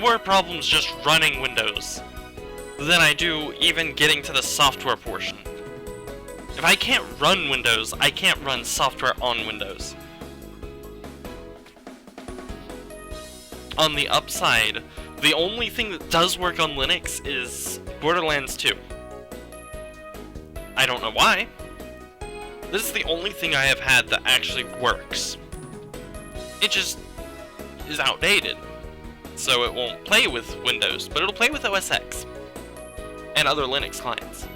more problems just running Windows than I do even getting to the software portion. If I can't run Windows, I can't run software on Windows. On the upside, the only thing that does work on Linux is Borderlands 2. I don't know why. This is the only thing I have had that actually works. It just is outdated, so it won't play with Windows, but it'll play with OS X and other Linux clients.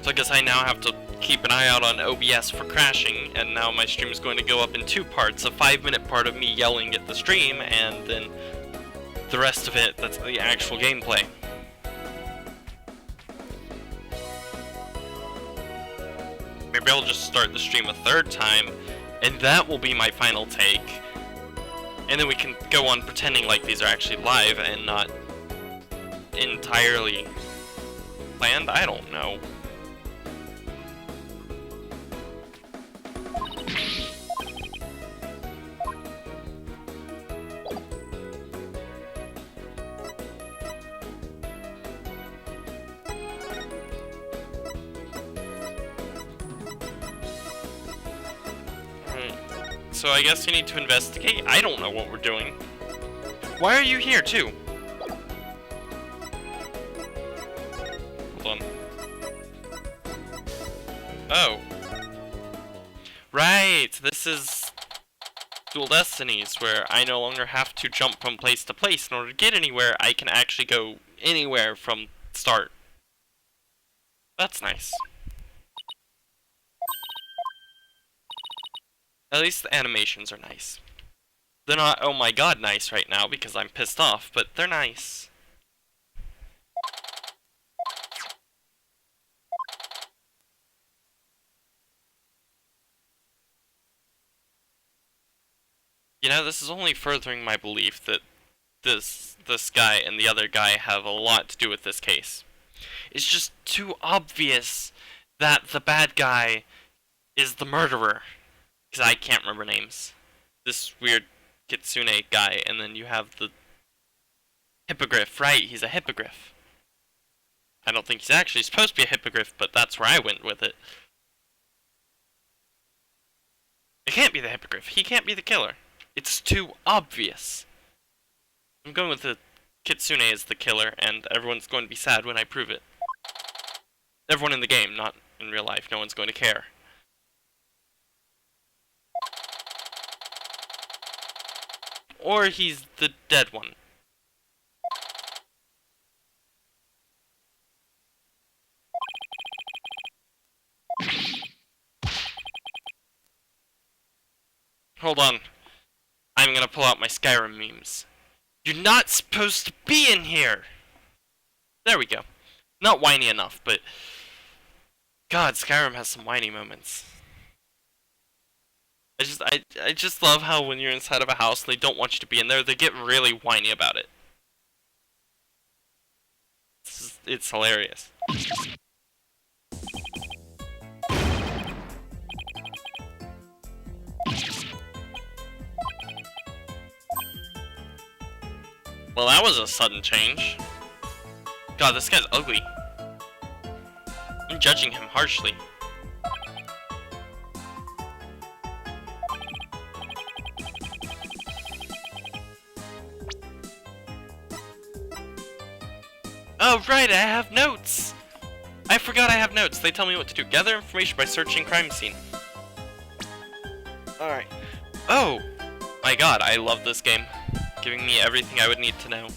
So I guess I now have to keep an eye out on OBS for crashing, and now my stream is going to go up in two parts, a 5-minute part of me yelling at the stream, and then the rest of it, that's the actual gameplay. Maybe I'll just start the stream a third time, and that will be my final take. And then we can go on pretending like these are actually live and not entirely planned? I don't know. So I guess you need to investigate? I don't know what we're doing. Why are you here, too? Hold on. Oh. Right, this is Dual Destinies, where I no longer have to jump from place to place. In order to get anywhere, I can actually go anywhere from start. That's nice. At least the animations are nice. They're not, oh my god, nice right now because I'm pissed off, but they're nice. You know, this is only furthering my belief that this guy and the other guy have a lot to do with this case. It's just too obvious that the bad guy is the murderer. Because I can't remember names. This weird kitsune guy, and then you have the hippogriff, right? He's a hippogriff. I don't think he's actually supposed to be a hippogriff, but that's where I went with it. It can't be the hippogriff. He can't be the killer. It's too obvious. I'm going with the kitsune as the killer, and everyone's going to be sad when I prove it. Everyone in the game, not in real life. No one's going to care. Or he's the dead one. Hold on. I'm gonna pull out my Skyrim memes. You're not supposed to be in here! There we go. Not whiny enough, but God, Skyrim has some whiny moments. I just love how when you're inside of a house and they don't want you to be in there, they get really whiny about it. It's hilarious. Well, that was a sudden change. God, this guy's ugly. I'm judging him harshly. Oh, right, I have notes! I forgot I have notes. They tell me what to do. Gather information by searching crime scene. Alright. Oh! My god, I love this game. Giving me everything I would need to know.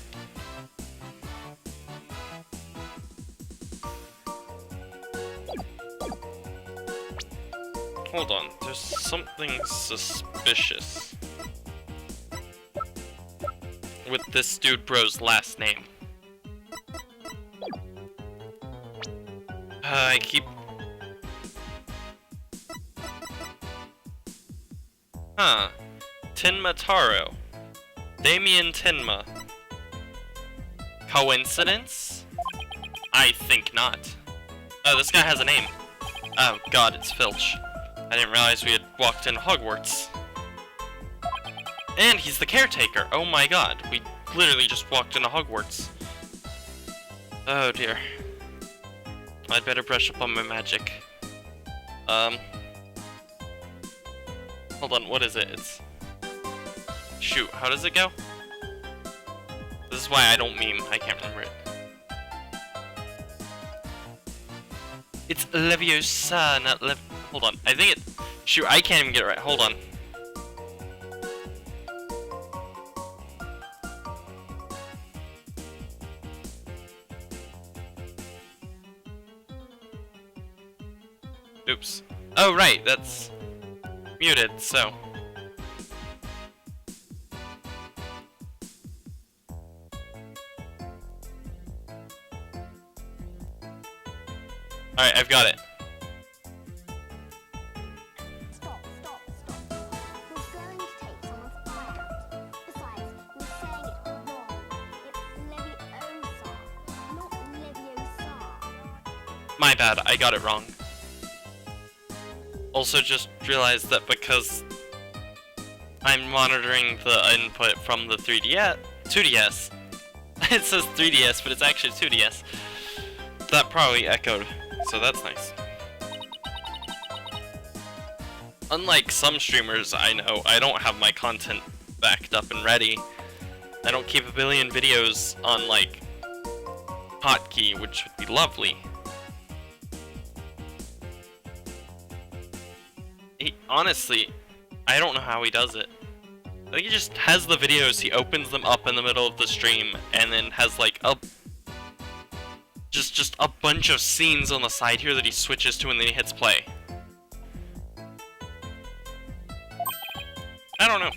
Hold on, there's something suspicious with this dude bro's last name. I keep... Huh. Tenma Taro. Damien Tenma. Coincidence? I think not. Oh, this guy has a name. Oh god, it's Filch. I didn't realize we had walked in Hogwarts. And he's the caretaker. Oh my god. We literally just walked into Hogwarts. Oh dear. I'd better brush up on my magic. Hold on, what is it? It's... Shoot, how does it go? This is why I don't meme. I can't remember it. It's Leviosa, not Lev... Hold on, I think it... Shoot, I can't even get it right. Hold on. Oops. Oh, right, that's muted, so. Alright, I've got it. Stop. You're going to take someone's eye out. Besides, you're saying it wrong. It's Leviosa, not Leviosa. My bad, I got it wrong. Also just realized that because I'm monitoring the input from the 2DS, it says 3DS, but it's actually 2DS. That probably echoed, so that's nice. Unlike some streamers I know, I don't have my content backed up and ready. I don't keep a billion videos on, like, hotkey, which would be lovely. Honestly, I don't know how he does it. I think he just has the videos, he opens them up in the middle of the stream, and then has like a... Just a bunch of scenes on the side here that he switches to and then he hits play. I don't know.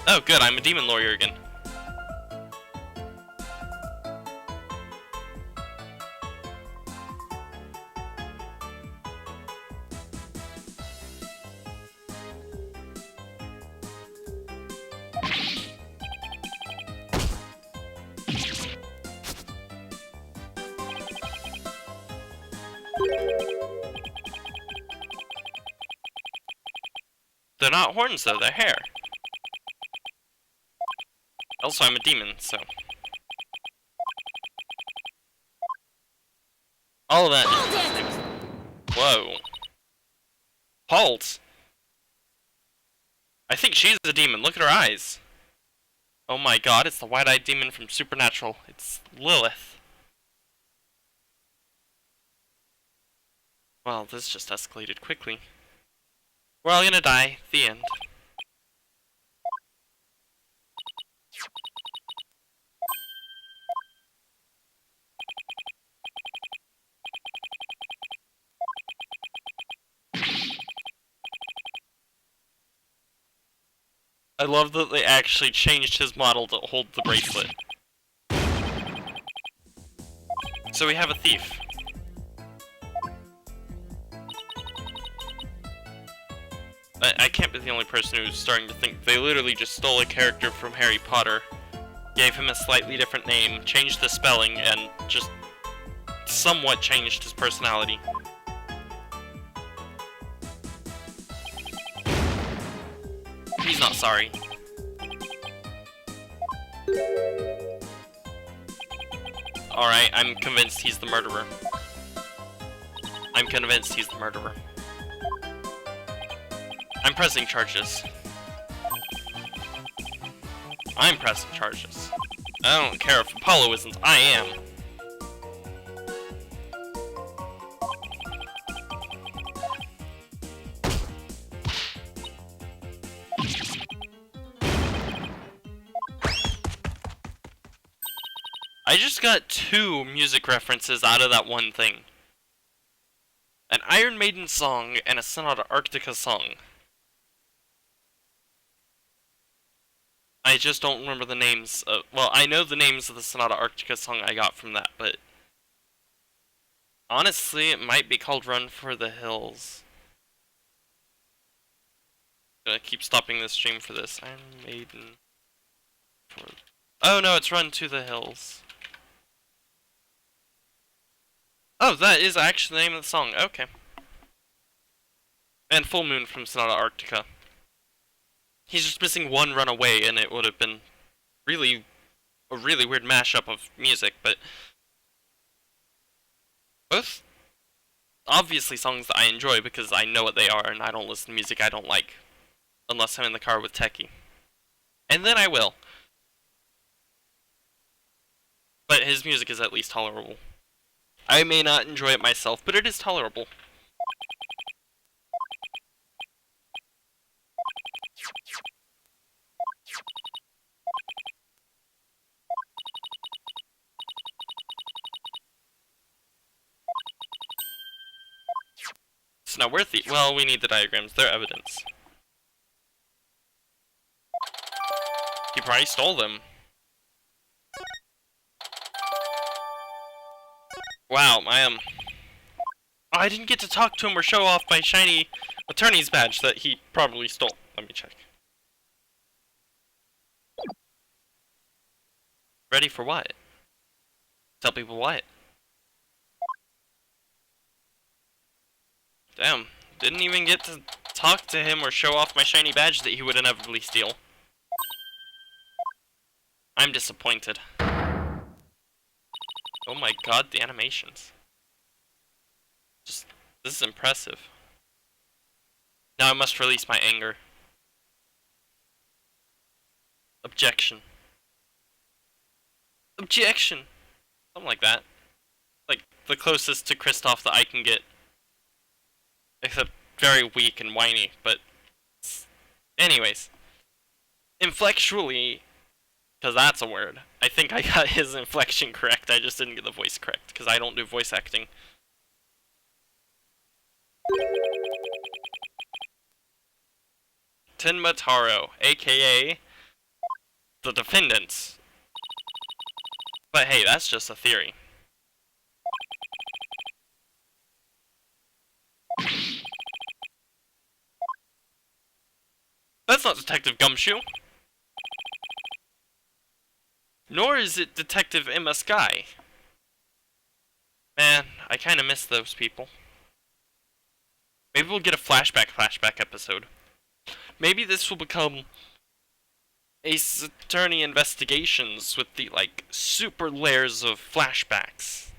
Oh good, I'm a demon lawyer again. They're not horns though, they're hair. Also, I'm a demon, so... All of that... Whoa. Halt! I think she's a demon, look at her eyes. Oh my god, it's the wide-eyed demon from Supernatural. It's Lilith. Well, this just escalated quickly. We're all gonna die. The end. I love that they actually changed his model to hold the bracelet. So we have a thief. I can't be the only person who's starting to think they literally just stole a character from Harry Potter, gave him a slightly different name, changed the spelling, and just somewhat changed his personality. He's not sorry. Alright, I'm convinced he's the murderer. I'm convinced he's the murderer. I'm pressing charges. I'm pressing charges. I don't care if Apollo isn't, I am. I just got 2 music references out of that one thing. An Iron Maiden song and a Sonata Arctica song. I just don't remember the names of... Well, I know the names of the Sonata Arctica song I got from that, but... Honestly, it might be called Run for the Hills. I'm gonna keep stopping the stream for this. Iron Maiden... Oh no, it's Run to the Hills. Oh, that is actually the name of the song. Okay. And Full Moon from Sonata Arctica. He's just missing one run away, and it would have been really a really weird mashup of music, but both obviously songs that I enjoy because I know what they are and I don't listen to music I don't like unless I'm in the car with Techie. And then I will. But his music is at least tolerable. I may not enjoy it myself, but it is tolerable. It's not worth it. Well, we need the diagrams. They're evidence. He probably stole them. Wow, oh, I didn't get to talk to him or show off my shiny attorney's badge that he probably stole. Let me check. Ready for what? Tell people what? Damn, didn't even get to talk to him or show off my shiny badge that he would inevitably steal. I'm disappointed. Oh my god, the animations. This is impressive. Now I must release my anger. Objection. Objection! Something like that. Like, the closest to Kristoff that I can get. Except very weak and whiny, but... Anyways. Inflectually, because that's a word. I think I got his inflection correct, I just didn't get the voice correct, because I don't do voice acting. Tenma Taro, aka... the defendants. But hey, that's just a theory. That's not Detective Gumshoe. Nor is it Detective Emma Sky. Man, I kinda miss those people. Maybe we'll get a flashback episode. Maybe this will become Ace Attorney Investigations with the, like, super layers of flashbacks.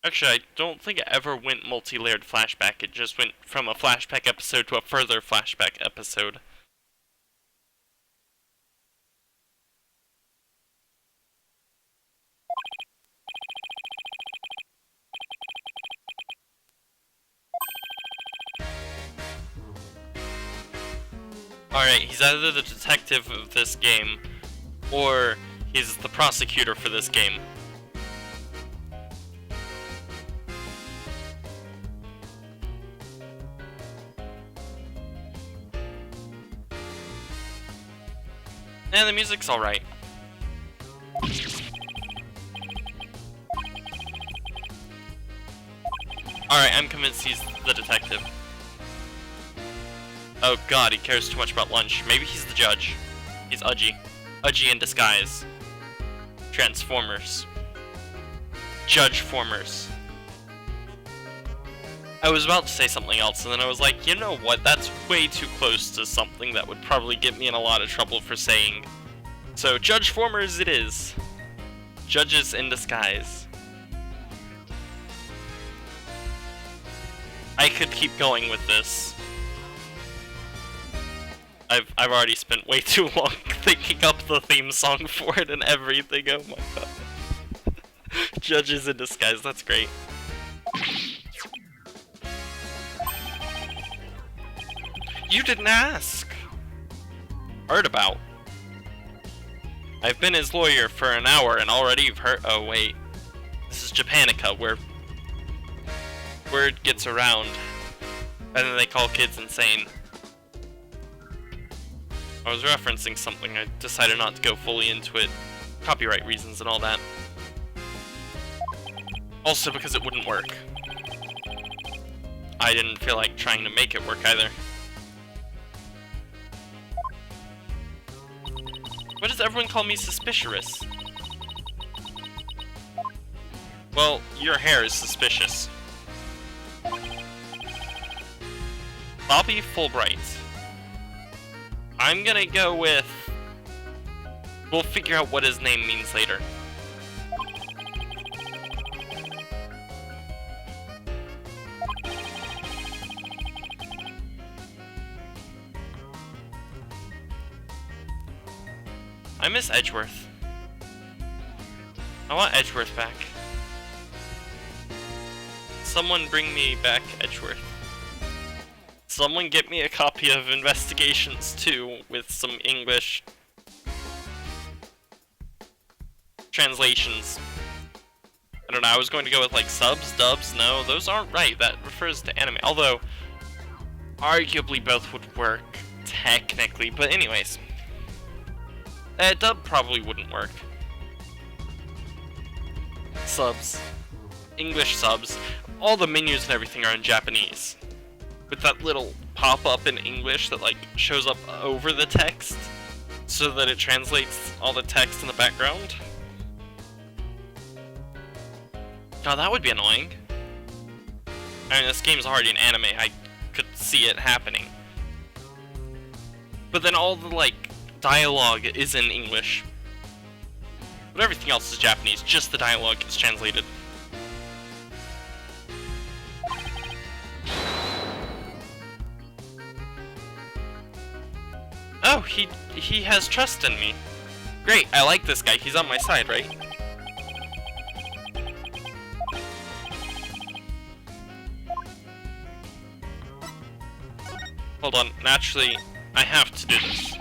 Actually, I don't think it ever went multi-layered flashback, it just went from a flashback episode to a further flashback episode. Alright, he's either the detective of this game, or he's the prosecutor for this game. And the music's alright. Alright, I'm convinced he's the detective. Oh god, he cares too much about lunch. Maybe he's the judge. He's Udgy. Udgy in disguise. Transformers. Judge-formers. I was about to say something else, and then I was like, you know what, that's way too close to something that would probably get me in a lot of trouble for saying. So, Judge-formers it is. Judges in disguise. I could keep going with this. I've already spent way too long thinking up the theme song for it and everything, oh my god. Judges in disguise, that's great. You didn't ask! Heard about. I've been his lawyer for an hour and already you've heard- oh wait. This is Japanica, where word gets around and then they call kids insane. I was referencing something, I decided not to go fully into it. Copyright reasons and all that. Also because it wouldn't work. I didn't feel like trying to make it work either. Why does everyone call me suspicious? Well, your hair is suspicious. Bobby Fulbright. I'm gonna go with... We'll figure out what his name means later. I miss Edgeworth. I want Edgeworth back. Someone bring me back Edgeworth. Someone get me a copy of Investigations 2 with some English translations. I don't know, I was going to go with like subs, dubs, no, those aren't right, that refers to anime. Although, arguably both would work, technically, but anyways. Dub probably wouldn't work. Subs. English subs. All the menus and everything are in Japanese. With that little pop-up in English that like shows up over the text so that it translates all the text in the background. God, that would be annoying. I mean, this game's already an anime, I could see it happening. But then all the like dialogue is in English. But everything else is Japanese, just the dialogue gets translated. Oh, he has trust in me. Great, I like this guy, he's on my side, right? Hold on, naturally, I have to do this.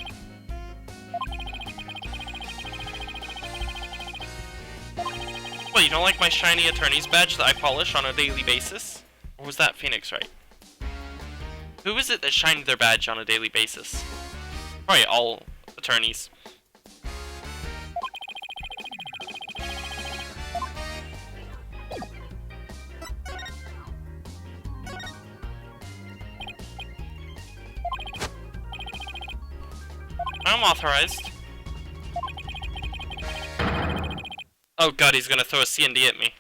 What, you don't like my shiny attorney's badge that I polish on a daily basis? Or was that Phoenix, right? Who is it that shined their badge on a daily basis? Probably all attorneys. I'm authorized. Oh god, he's gonna throw a C&D at me.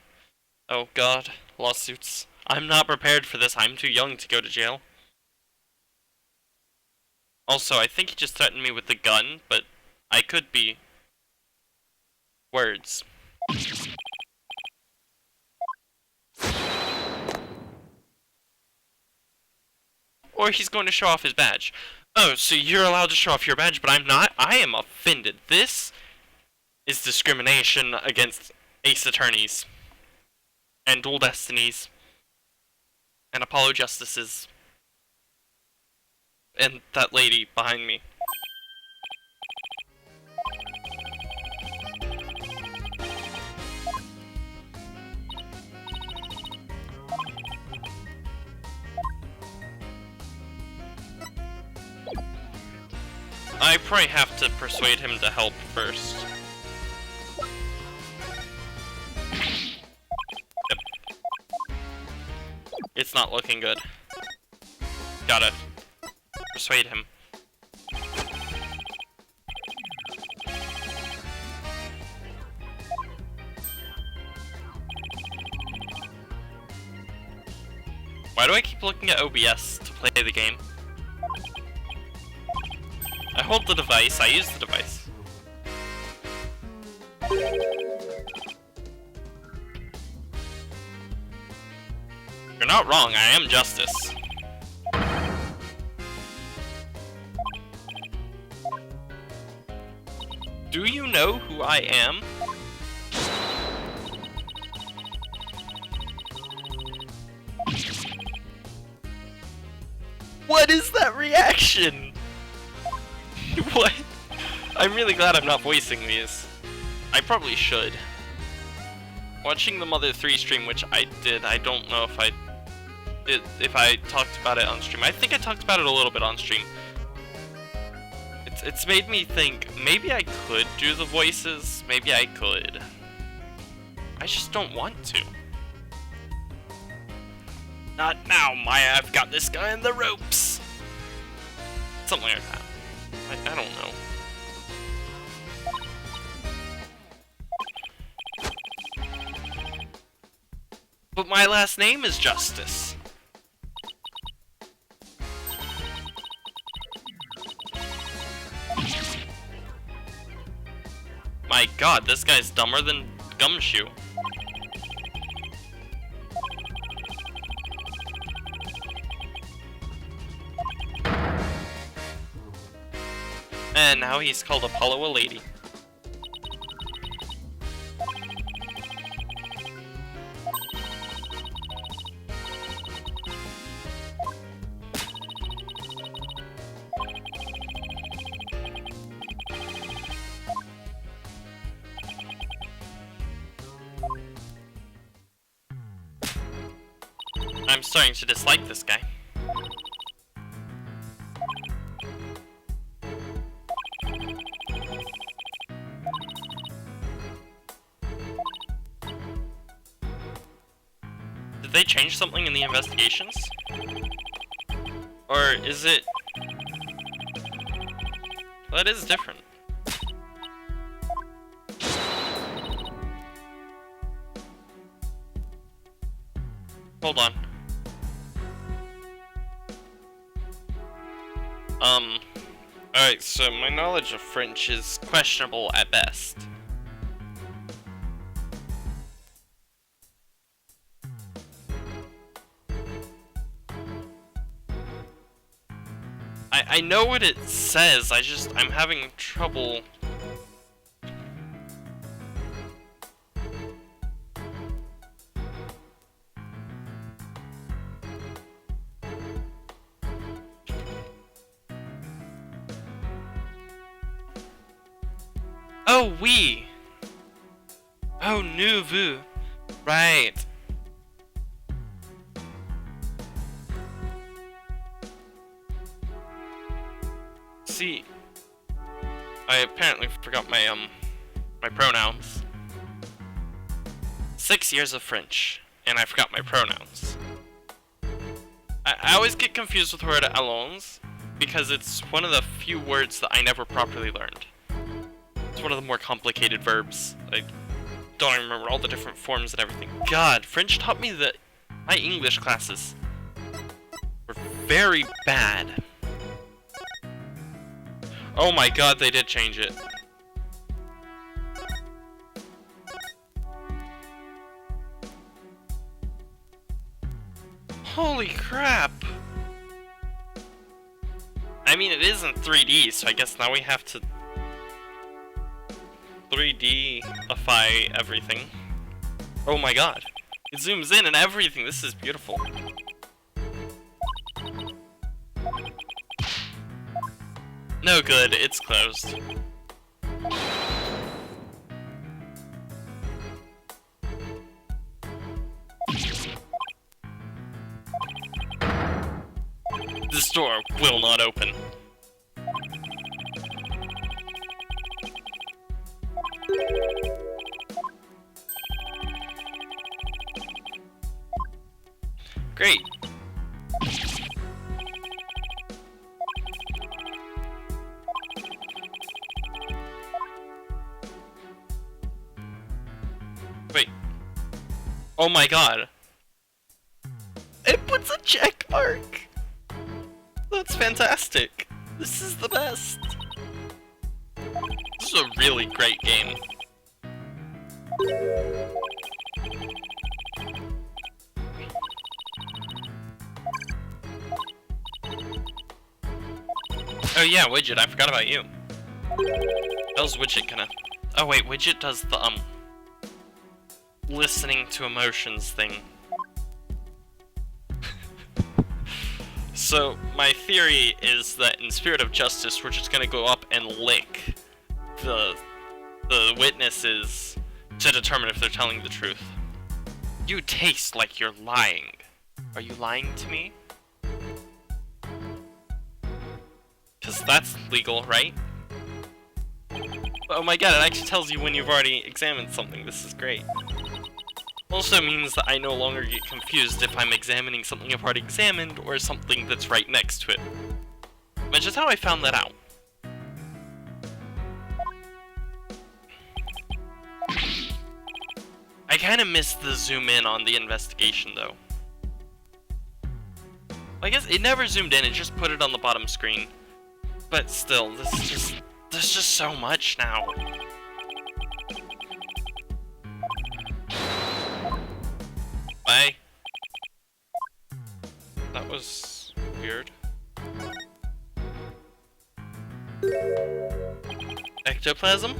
Oh god, lawsuits. I'm not prepared for this, I'm too young to go to jail. Also, I think he just threatened me with the gun, but I could be... words. Or he's going to show off his badge. Oh, so you're allowed to show off your badge, but I'm not? I am offended. This is discrimination against Ace Attorneys. And Dual Destinies. And Apollo Justices. And that lady behind me. I probably have to persuade him to help first. Yep. It's not looking good. Gotta persuade him. Why do I keep looking at OBS to play the game? I hold the device, I use the device. You're not wrong, I am justice. Do you know who I am? What is that reaction? What? I'm really glad I'm not voicing these. I probably should. Watching the Mother 3 stream, which I did, I don't know if I talked about it on stream. I think I talked about it a little bit on stream. It's made me think, maybe I could do the voices, maybe I could. I just don't want to. Not now, Maya, I've got this guy in the ropes! Something like that. I don't know. But my last name is Justice. My god, this guy's dumber than Gumshoe. And now he's called Apollo a lady. I'm starting to dislike this guy. Did they change something in the investigations? Or is it... Well, it is different. Hold on. Alright, so my knowledge of French is questionable at best. I know what it says, I'm having trouble. Oh, oui! Oh, nous, vous. Right. See, I apparently forgot my pronouns. 6 years of French, and I forgot my pronouns. I always get confused with the word allons, because it's one of the few words that I never properly learned. It's one of the more complicated verbs. I don't even remember all the different forms and everything. God, French taught me that my English classes were very bad. Oh my god, they did change it. Holy crap! I mean, it isn't 3D, so I guess now we have to 3D-ify everything. Oh my god. It zooms in and everything. This is beautiful. No good, it's closed. This door will not open. Great. Wait. Oh my god. It puts a check mark. That's fantastic. This is the best. This is a really great game. Oh yeah, Widget, I forgot about you. How's Widget gonna... Oh wait, Widget does the, listening to emotions thing. So, my theory is that in Spirit of Justice, we're just gonna go up and lick the witnesses to determine if they're telling the truth. You taste like you're lying. Are you lying to me? 'Cause that's legal, right? Oh my god, it actually tells you when you've already examined something. This is great. Also means that I no longer get confused if I'm examining something I've already examined or something that's right next to it. Which is how I found that out. I kinda missed the zoom in on the investigation though. I guess it never zoomed in, it just put it on the bottom screen. But still, there's just so much now. That was weird. Ectoplasm?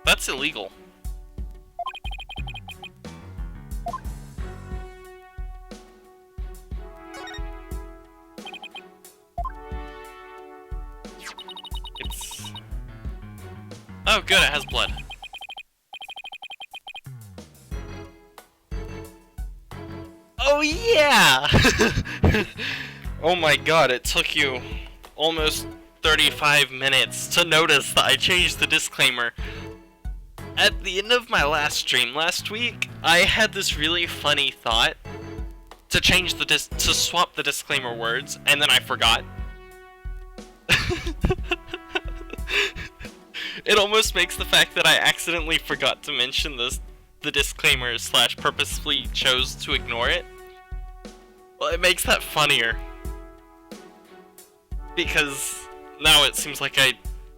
That's illegal. It's... Oh good, it has blood. Oh yeah! Oh my god, it took you almost 35 minutes to notice that I changed the disclaimer. At the end of my last stream last week, I had this really funny thought to change the to swap the disclaimer words, and then I forgot. It almost makes the fact that I accidentally forgot to mention the disclaimer / purposefully chose to ignore it. Well, it makes that funnier. Because now it seems like I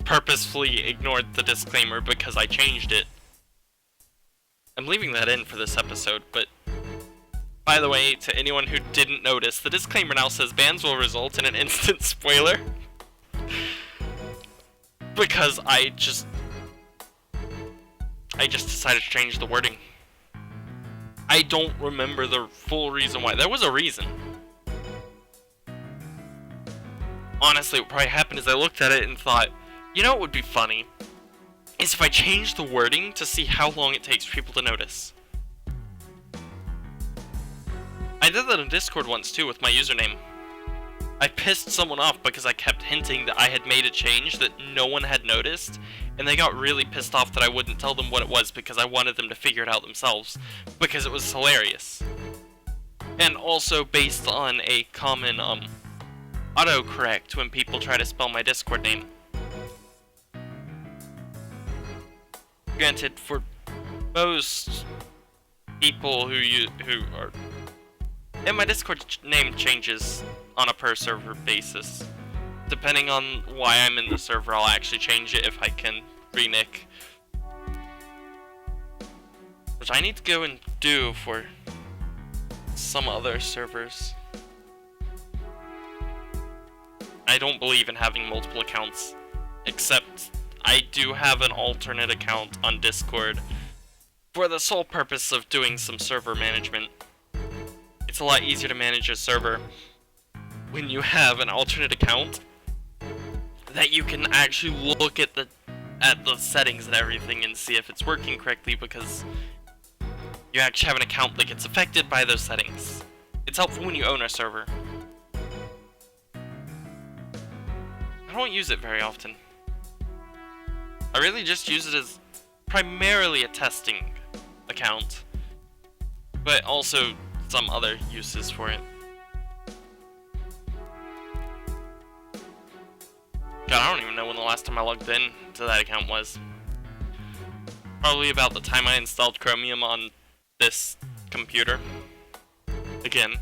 purposefully ignored the disclaimer because I changed it. I'm leaving that in for this episode, but by the way, to anyone who didn't notice, the disclaimer now says bans will result in an instant spoiler. Because I just decided to change the wording. I don't remember the full reason why. There was a reason. Honestly, what probably happened is I looked at it and thought, you know what would be funny? Is if I changed the wording to see how long it takes for people to notice. I did that in Discord once too with my username. I pissed someone off because I kept hinting that I had made a change that no one had noticed, and they got really pissed off that I wouldn't tell them what it was because I wanted them to figure it out themselves, because it was hilarious. And also based on a common autocorrect when people try to spell my Discord name. Granted, for most people who are... And my Discord name changes on a per server basis. Depending on why I'm in the server, I'll actually change it if I can re-nick. Which I need to go and do for some other servers. I don't believe in having multiple accounts, except I do have an alternate account on Discord for the sole purpose of doing some server management. It's a lot easier to manage a server when you have an alternate account that you can actually look at the settings and everything and see if it's working correctly, because you actually have an account that gets affected by those settings. It's helpful when you own a server. I don't use it very often. I really just use it as primarily a testing account, but also some other uses for it. God, I don't even know when the last time I logged in to that account was. Probably about the time I installed Chromium on this computer. Again.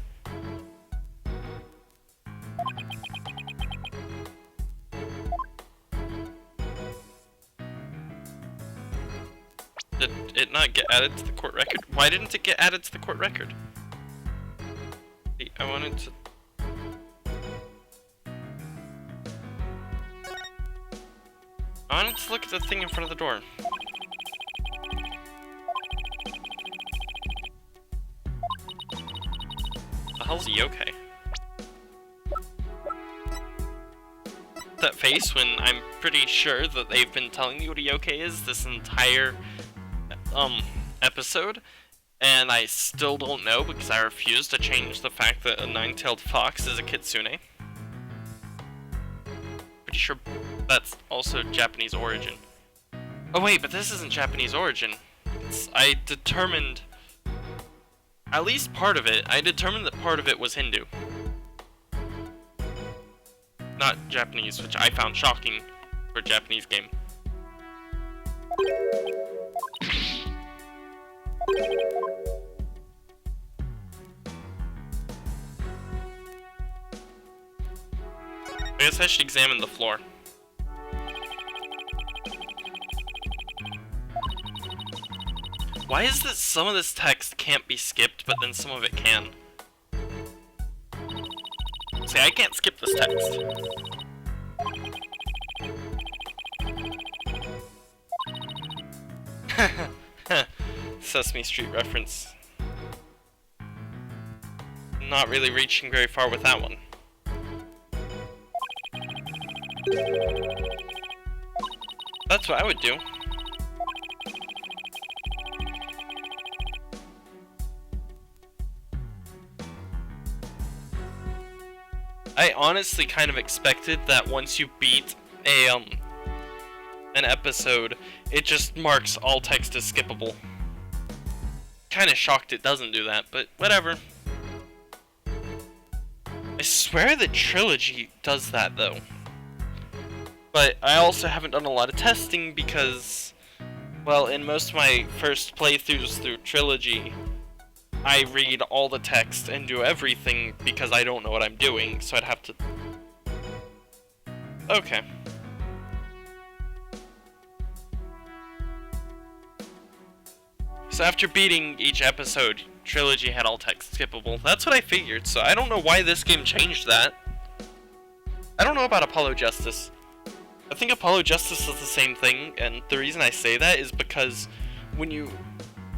Did it not get added to the court record? Why didn't it get added to the court record? I wanted to... I wanted to look at the thing in front of the door. The hell's a yokai? That face when I'm pretty sure that they've been telling me what a yokai is this entire episode, and I still don't know because I refuse to change the fact that a nine-tailed fox is a kitsune. Pretty sure that's also Japanese origin. Oh wait, but this isn't Japanese origin. I determined, at least part of it, I determined that part of it was Hindu. Not Japanese, which I found shocking for a Japanese game. I guess I should examine the floor. Why is it some of this text can't be skipped, but then some of it can? See, I can't skip this text. Sesame Street reference. Not really reaching very far with that one. That's what I would do. I honestly kind of expected that once you beat an episode, it just marks all text as skippable. Kinda shocked it doesn't do that, but whatever. I swear the trilogy does that though. But I also haven't done a lot of testing because, well, in most of my first playthroughs through trilogy, I read all the text and do everything because I don't know what I'm doing, so I'd have to... Okay. So after beating each episode, trilogy had all text skippable. That's what I figured, so I don't know why this game changed that. I don't know about Apollo Justice. I think Apollo Justice is the same thing, and the reason I say that is because when you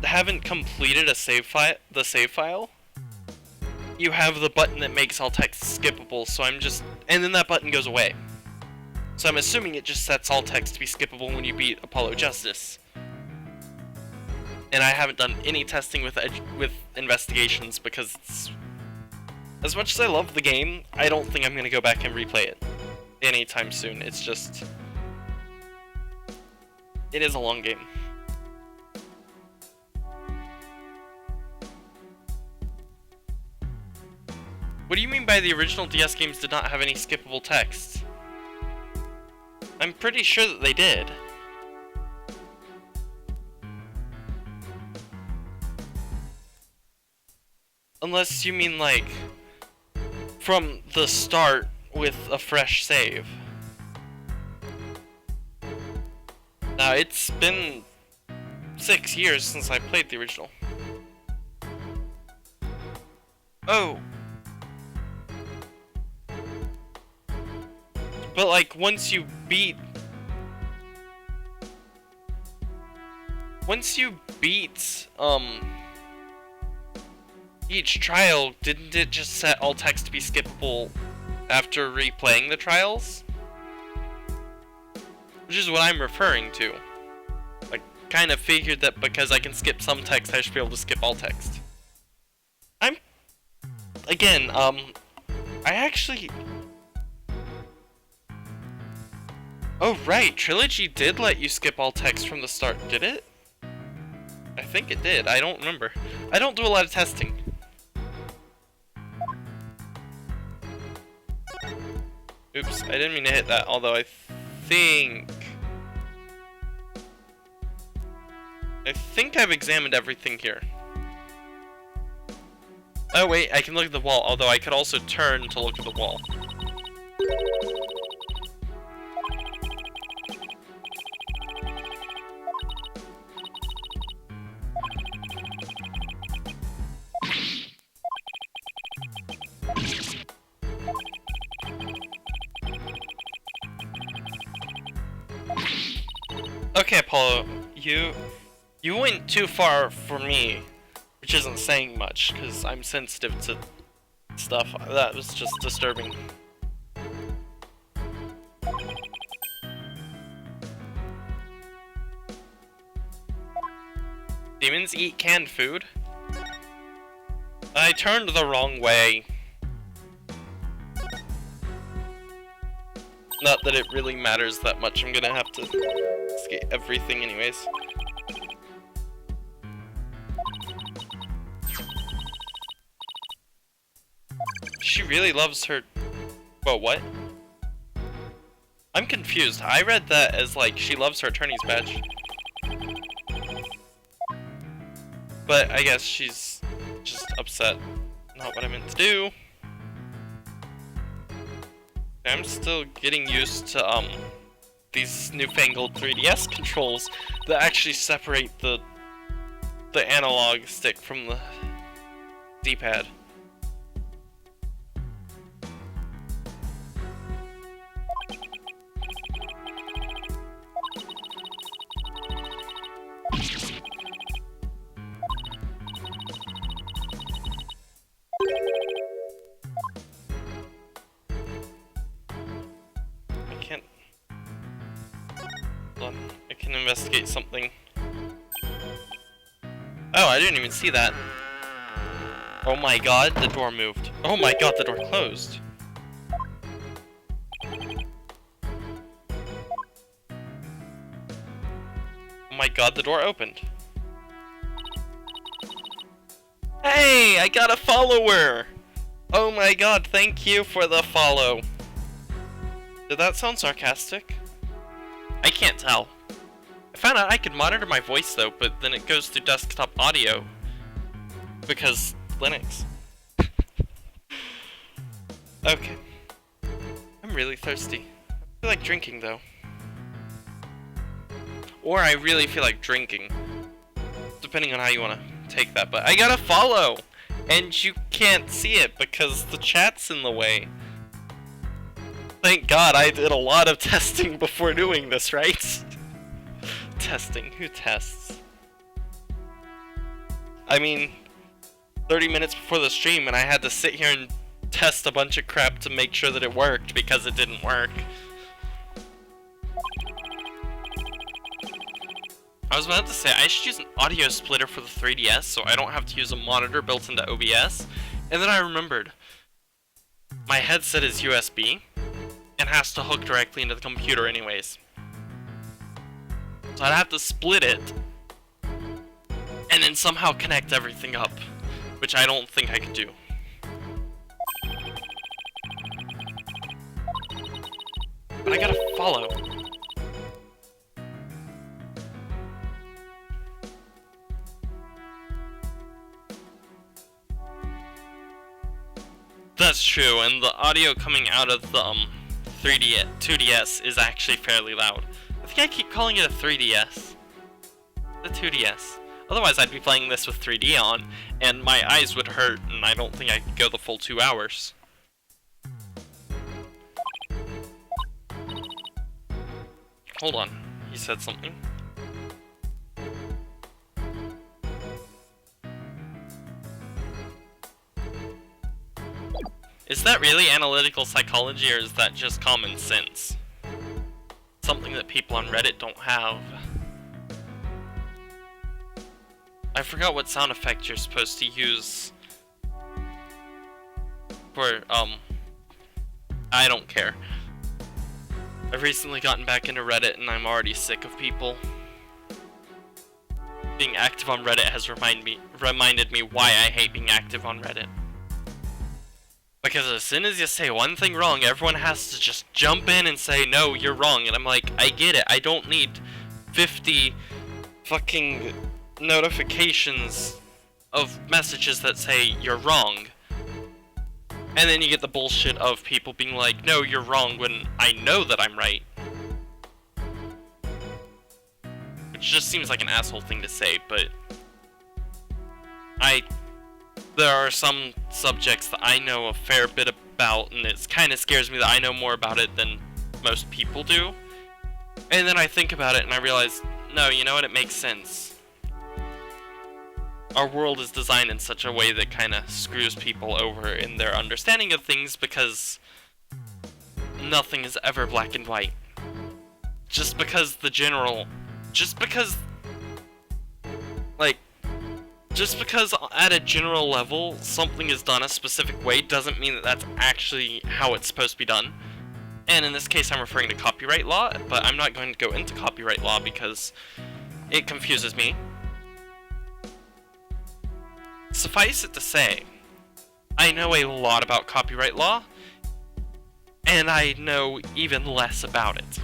haven't completed a save file, you have the button that makes all text skippable, so and then that button goes away. So I'm assuming it just sets all text to be skippable when you beat Apollo Justice. And I haven't done any testing with investigations because as much as I love the game, I don't think I'm going to go back and replay it anytime soon. It's just... it is a long game. What do you mean by the original DS games did not have any skippable text? I'm pretty sure that they did. Unless you mean like from the start with a fresh save. Now it's been 6 years since I played the original. Oh. But like once you beat each trial, didn't it just set all text to be skippable after replaying the trials? Which is what I'm referring to. I kind of figured that because I can skip some text, I should be able to skip all text. I actually... Oh right, Trilogy did let you skip all text from the start, did it? I think it did, I don't remember. I don't do a lot of testing. Oops, I didn't mean to hit that, although I think I've examined everything here. Oh wait, I can look at the wall, although I could also turn to look at the wall. Okay, Apollo, you went too far for me, which isn't saying much, because I'm sensitive to stuff. That was just disturbing. Demons eat canned food? I turned the wrong way. Not that it really matters that much, I'm gonna have to skate everything anyways. She really loves her... Well, what? I'm confused. I read that as like, she loves her attorney's badge. But I guess she's just upset. Not what I meant to do. I'm still getting used to these newfangled 3DS controls that actually separate the analog stick from the D-pad. I can investigate something. Oh, I didn't even see that. Oh my god, the door moved. Oh my god, the door closed. Oh my god, the door opened. Hey, I got a follower! Oh my god, thank you for the follow. Did that sound sarcastic? I can't tell. I found out I could monitor my voice though, but then it goes through desktop audio. Because Linux. Okay. I'm really thirsty. I feel like drinking though. Or I really feel like drinking. Depending on how you want to take that, but I gotta follow! And you can't see it because the chat's in the way. Thank God I did a lot of testing before doing this, right? Testing? Who tests? I mean, 30 minutes before the stream and I had to sit here and test a bunch of crap to make sure that it worked because it didn't work. I was about to say, I should use an audio splitter for the 3DS so I don't have to use a monitor built into OBS. And then I remembered, my headset is USB and has to hook directly into the computer anyways. So I'd have to split it and then somehow connect everything up, which I don't think I could do. But I gotta follow. That's true, and the audio coming out of the 2DS is actually fairly loud. I think I keep calling it a 3DS. The 2DS. Otherwise I'd be playing this with 3D on, and my eyes would hurt, and I don't think I could go the full 2 hours. Hold on, he said something. Is that really analytical psychology, or is that just common sense? Something that people on Reddit don't have. I forgot what sound effect you're supposed to use for, I don't care. I've recently gotten back into Reddit and I'm already sick of people. Being active on Reddit has reminded me why I hate being active on Reddit. Because as soon as you say one thing wrong, everyone has to just jump in and say, no, you're wrong. And I'm like, I get it. I don't need 50 fucking notifications of messages that say you're wrong. And then you get the bullshit of people being like, no, you're wrong, when I know that I'm right. Which just seems like an asshole thing to say, but there are some subjects that I know a fair bit about, and it kind of scares me that I know more about it than most people do. And then I think about it and I realize, no, you know what, it makes sense. Our world is designed in such a way that kind of screws people over in their understanding of things because nothing is ever black and white. Just because at a general level something is done a specific way doesn't mean that that's actually how it's supposed to be done. And in this case I'm referring to copyright law, but I'm not going to go into copyright law because it confuses me. Suffice it to say, I know a lot about copyright law, and I know even less about it.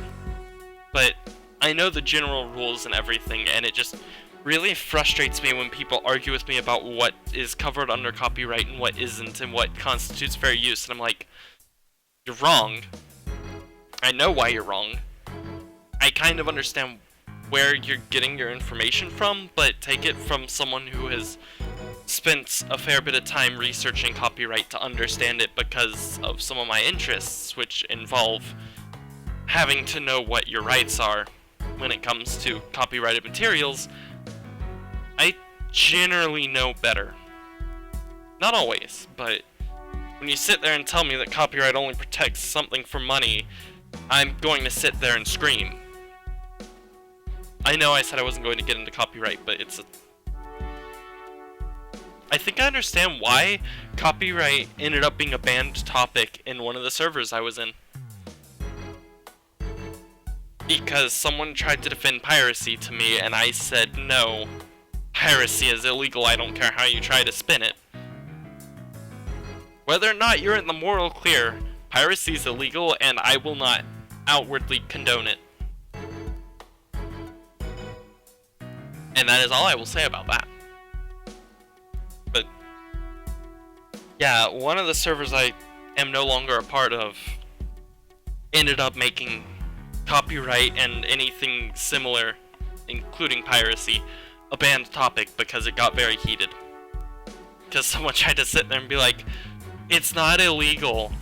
But I know the general rules and everything, and it just really frustrates me when people argue with me about what is covered under copyright and what isn't, and what constitutes fair use, and I'm like, you're wrong. I know why you're wrong. I kind of understand where you're getting your information from, but take it from someone who has spent a fair bit of time researching copyright to understand it because of some of my interests, which involve having to know what your rights are when it comes to copyrighted materials. I generally know better. Not always, but when you sit there and tell me that copyright only protects something from money, I'm going to sit there and scream. I know I said I wasn't going to get into copyright, but I think I understand why copyright ended up being a banned topic in one of the servers I was in. Because someone tried to defend piracy to me, and I said, no, piracy is illegal, I don't care how you try to spin it. Whether or not you're in the moral clear, piracy is illegal, and I will not outwardly condone it. And that is all I will say about that. But yeah, one of the servers I am no longer a part of ended up making copyright and anything similar, including piracy, a banned topic because it got very heated. Because someone tried to sit there and be like, it's not illegal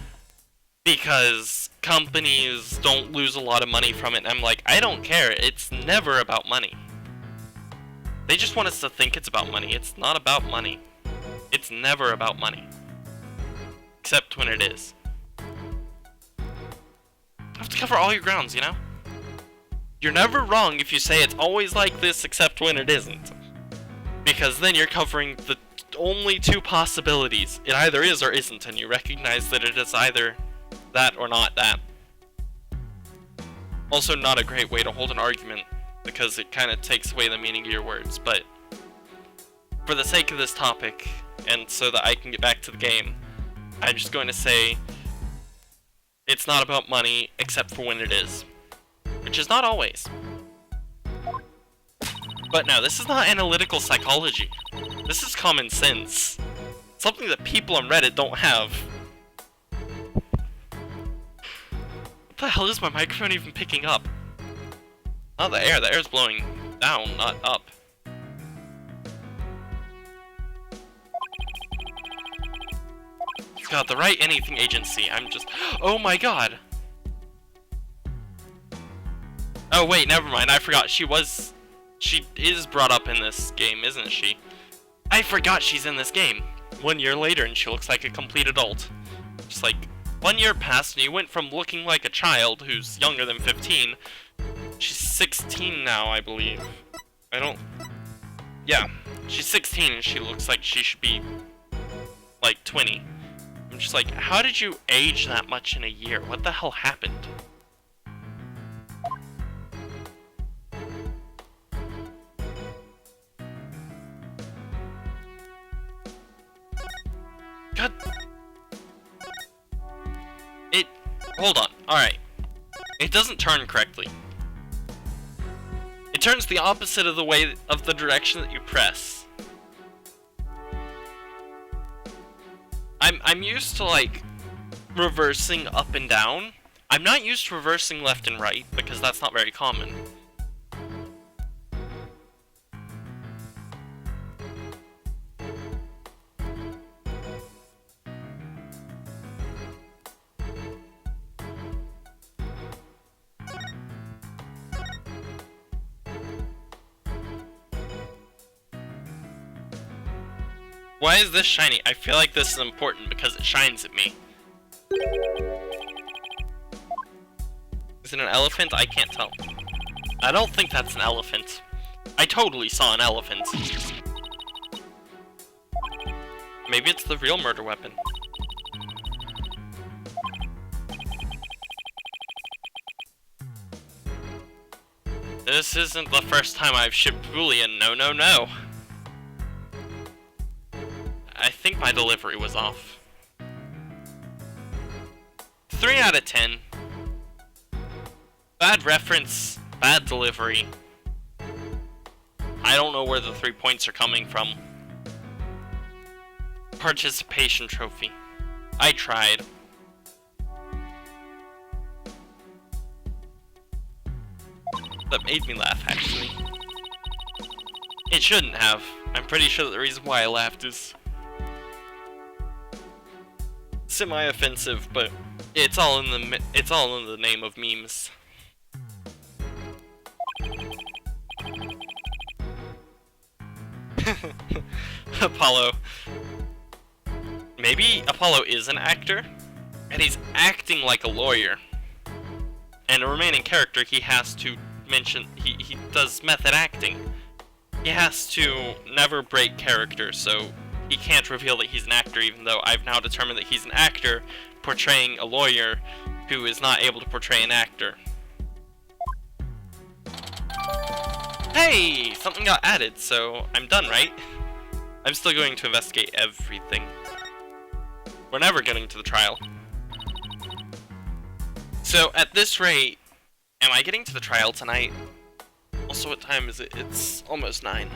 because companies don't lose a lot of money from it. And I'm like, I don't care. It's never about money. They just want us to think it's about money. It's not about money. It's never about money. Except when it is. You have to cover all your grounds, you know? You're never wrong if you say it's always like this except when it isn't. Because then you're covering the only two possibilities. It either is or isn't, and you recognize that it is either that or not that. Also not a great way to hold an argument, because it kind of takes away the meaning of your words, but for the sake of this topic, and so that I can get back to the game, I'm just going to say it's not about money, except for when it is. Which is not always. But no, this is not analytical psychology. This is common sense. Something that people on Reddit don't have. What the hell is my microphone even picking up? Not the air's blowing down, not up. God, the right anything agency, oh my god! Oh wait, never mind, I forgot, she is brought up in this game, isn't she? I forgot she's in this game! 1 year later and she looks like a complete adult. Just like, 1 year passed and you went from looking like a child who's younger than 15. She's 16 now, I believe. Yeah, she's 16 and she looks like she should be, like, 20. I'm just like, how did you age that much in a year? What the hell happened? God. Hold on, alright. It doesn't turn correctly. It turns the opposite of the direction that you press. I'm used to, like, reversing up and down. I'm not used to reversing left and right, because that's not very common. Why is this shiny? I feel like this is important because it shines at me. Is it an elephant? I can't tell. I don't think that's an elephant. I totally saw an elephant. Maybe it's the real murder weapon. This isn't the first time I've shipped Boolean. No, no, no. I think my delivery was off. 3 out of 10. Bad reference, bad delivery. I don't know where the 3 points are coming from. Participation trophy. I tried. That made me laugh, actually. It shouldn't have. I'm pretty sure that the reason why I laughed is semi-offensive, but it's all in the name of memes. Apollo. Maybe Apollo is an actor, and he's acting like a lawyer. And a remaining character, he has to mention he does method acting. He has to never break character, so he can't reveal that he's an actor, even though I've now determined that he's an actor portraying a lawyer who is not able to portray an actor. Hey! Something got added, so I'm done, right? I'm still going to investigate everything. We're never getting to the trial. So, at this rate, am I getting to the trial tonight? Also, what time is it? It's almost 9.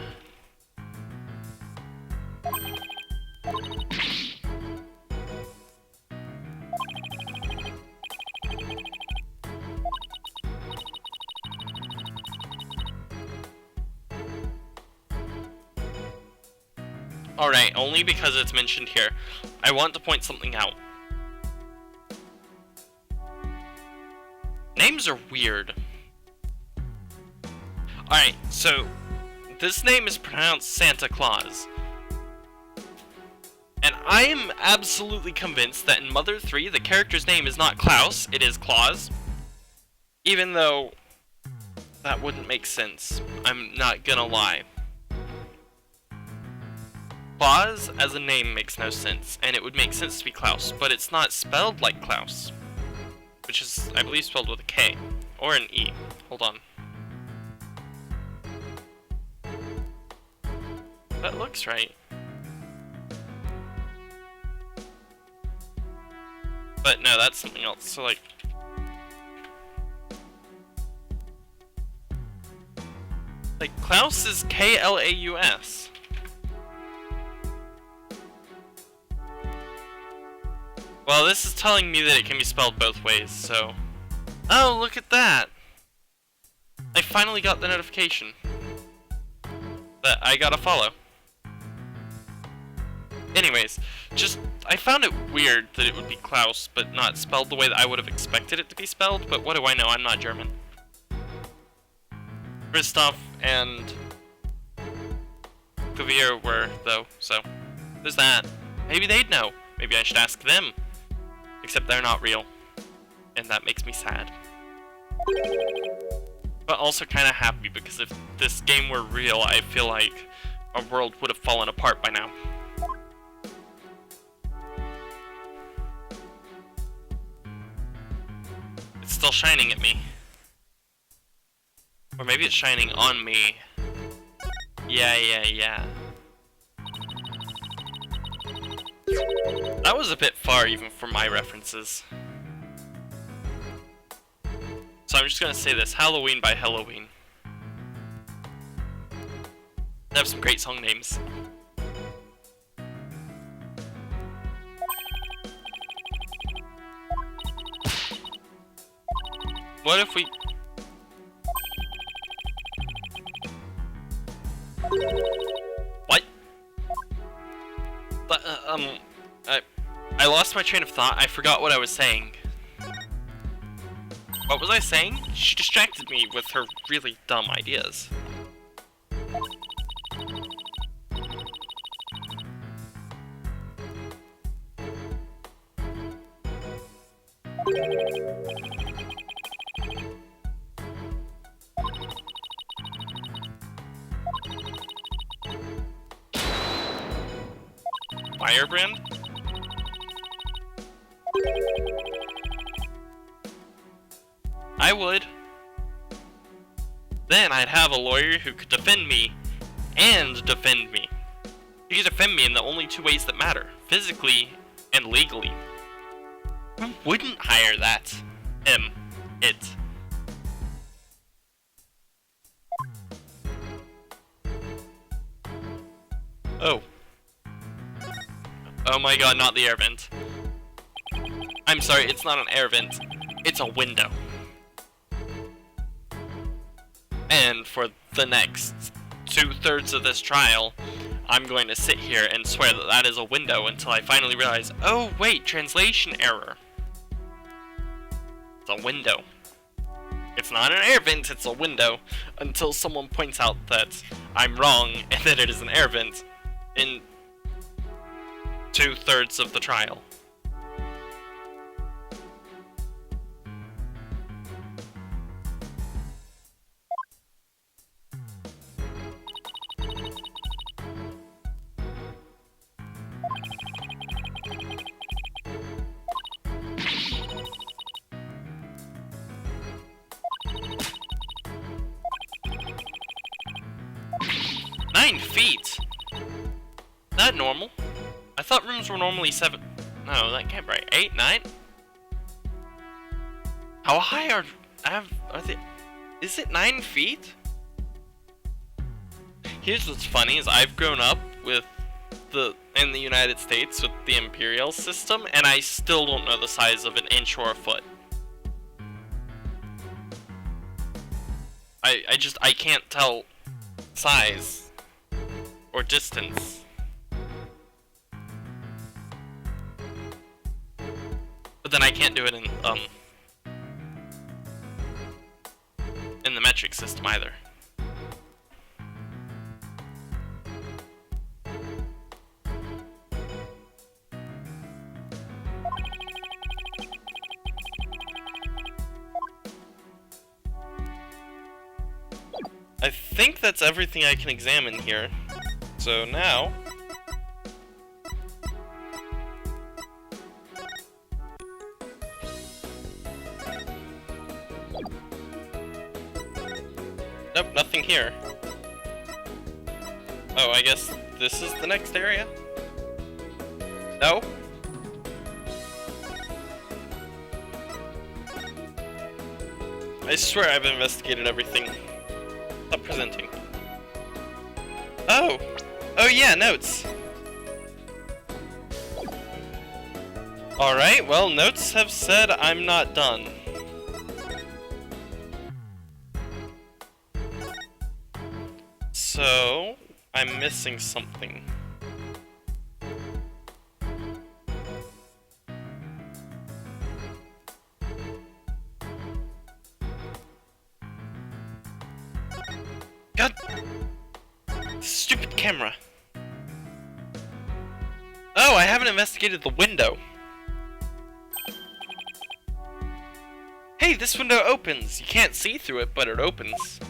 Alright, only because it's mentioned here, I want to point something out. Names are weird. Alright, so this name is pronounced Santa Claus. And I am absolutely convinced that in Mother 3, the character's name is not Klaus, it is Claus. Even though that wouldn't make sense. I'm not gonna lie. Claus as a name makes no sense, and it would make sense to be Klaus, but it's not spelled like Klaus. Which is, I believe, spelled with a K. Or an E. Hold on. That looks right. But no, that's something else, so like... Klaus is K-L-A-U-S. Well, this is telling me that it can be spelled both ways, so... Oh, look at that! I finally got the notification that I gotta follow. Anyways, I found it weird that it would be Klaus, but not spelled the way that I would have expected it to be spelled, but what do I know? I'm not German. Christoph and Javier were, though, so there's that. Maybe they'd know. Maybe I should ask them. Except they're not real. And that makes me sad. But also kind of happy, because if this game were real, I feel like our world would have fallen apart by now. It's still shining at me. Or maybe it's shining on me. Yeah. That was a bit far even for my references. So I'm just gonna say this, Halloween by Halloween. They have some great song names. What if we... What? I lost my train of thought. I forgot what I was saying. What was I saying? She distracted me with her really dumb ideas. Firebrand? I would. Then I'd have a lawyer who could defend me and defend me. He could defend me in the only two ways that matter, physically and legally. Who wouldn't hire that? Him. It. Oh. Oh my god, not the air vent. I'm sorry, it's not an air vent. It's a window. And for the next 2/3 of this trial, I'm going to sit here and swear that that is a window until I finally realize, oh wait, translation error. It's a window. It's not an air vent, it's a window, until someone points out that I'm wrong and that it is an air vent in 2/3 of the trial. Feet? That normal? I thought rooms were normally 7. No, that can't be right. 8, 9? How high are they? Is it 9 feet? Here's what's funny is I've grown up in the United States with the imperial system, and I still don't know the size of an inch or a foot. I can't tell size or distance. But then I can't do it in the metric system either. I think that's everything I can examine here. So now, nope, nothing here. Oh, I guess this is the next area? No? I swear I've investigated everything. Stop presenting. Oh! Oh yeah, notes! Alright, well, notes have said I'm not done. So, I'm missing something. God! Stupid camera. Oh, I haven't investigated the window. Hey, this window opens. You can't see through it, but it opens.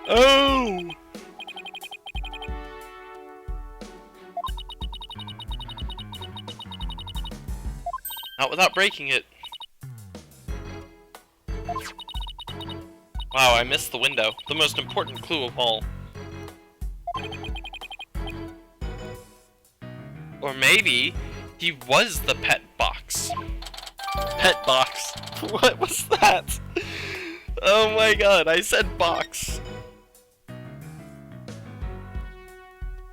Oh! Not without breaking it. Wow, I missed the window. The most important clue of all. Or maybe he was the pet box. Pet box. What was that? Oh my god, I said box.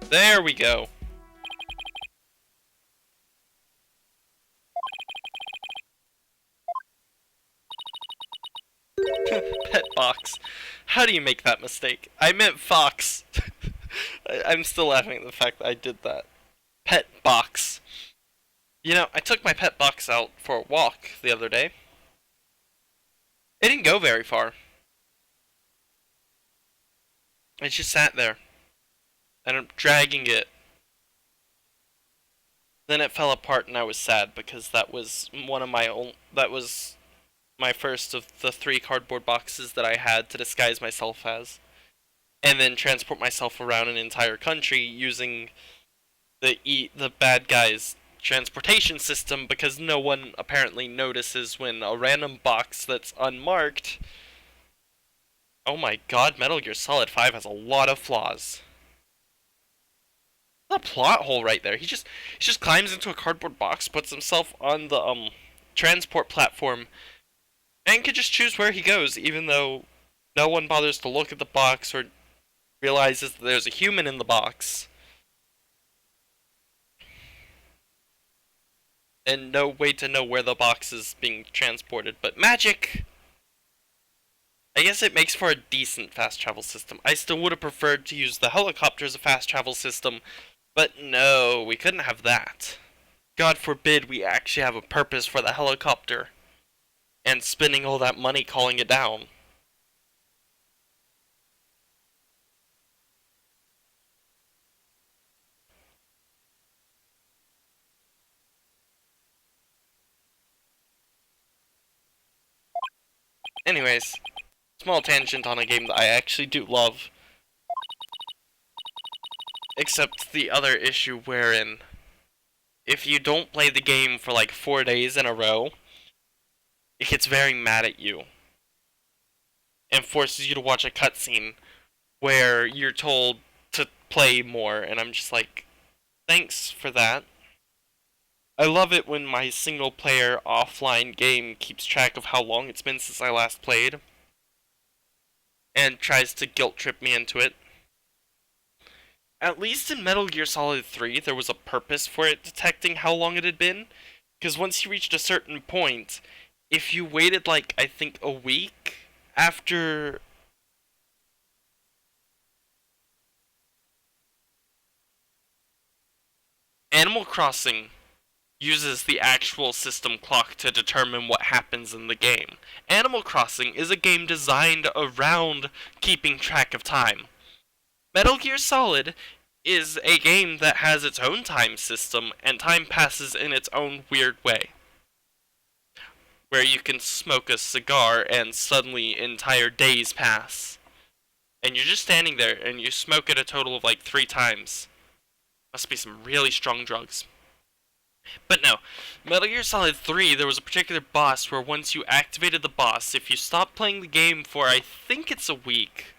There we go. Pet box. How do you make that mistake? I meant fox. I'm still laughing at the fact that I did that. Pet box. You know, I took my pet box out for a walk the other day. It didn't go very far. It just sat there. And I'm dragging it. Then it fell apart and I was sad because that was my first of the 3 cardboard boxes that I had to disguise myself as. And then transport myself around an entire country using the bad guy's transportation system, because no one apparently notices when a random box that's unmarked. Oh my god, Metal Gear Solid 5 has a lot of flaws. A plot hole right there. He just climbs into a cardboard box, puts himself on the transport platform, and can just choose where he goes, even though no one bothers to look at the box or realizes that there's a human in the box. and no way to know where the box is being transported. But magic! I guess it makes for a decent fast travel system. I still would have preferred to use the helicopter as a fast travel system, but no, we couldn't have that. God forbid we actually have a purpose for the helicopter and spending all that money calling it down. Anyways, small tangent on a game that I actually do love. Except the other issue wherein if you don't play the game for like 4 days in a row, it gets very mad at you and forces you to watch a cutscene where you're told to play more, and I'm just like, thanks for that. I love it when my single player offline game keeps track of how long it's been since I last played and tries to guilt trip me into it. At least in Metal Gear Solid 3, there was a purpose for it detecting how long it had been, because once you reached a certain point, if you waited like, I think a week after Animal Crossing uses the actual system clock to determine what happens in the game. Animal Crossing is a game designed around keeping track of time. Metal Gear Solid is a game that has its own time system, and time passes in its own weird way. Where you can smoke a cigar and suddenly entire days pass. And you're just standing there and you smoke it a total of like 3 times. Must be some really strong drugs. But no, Metal Gear Solid 3, there was a particular boss where once you activated the boss, if you stopped playing the game for I think it's a week,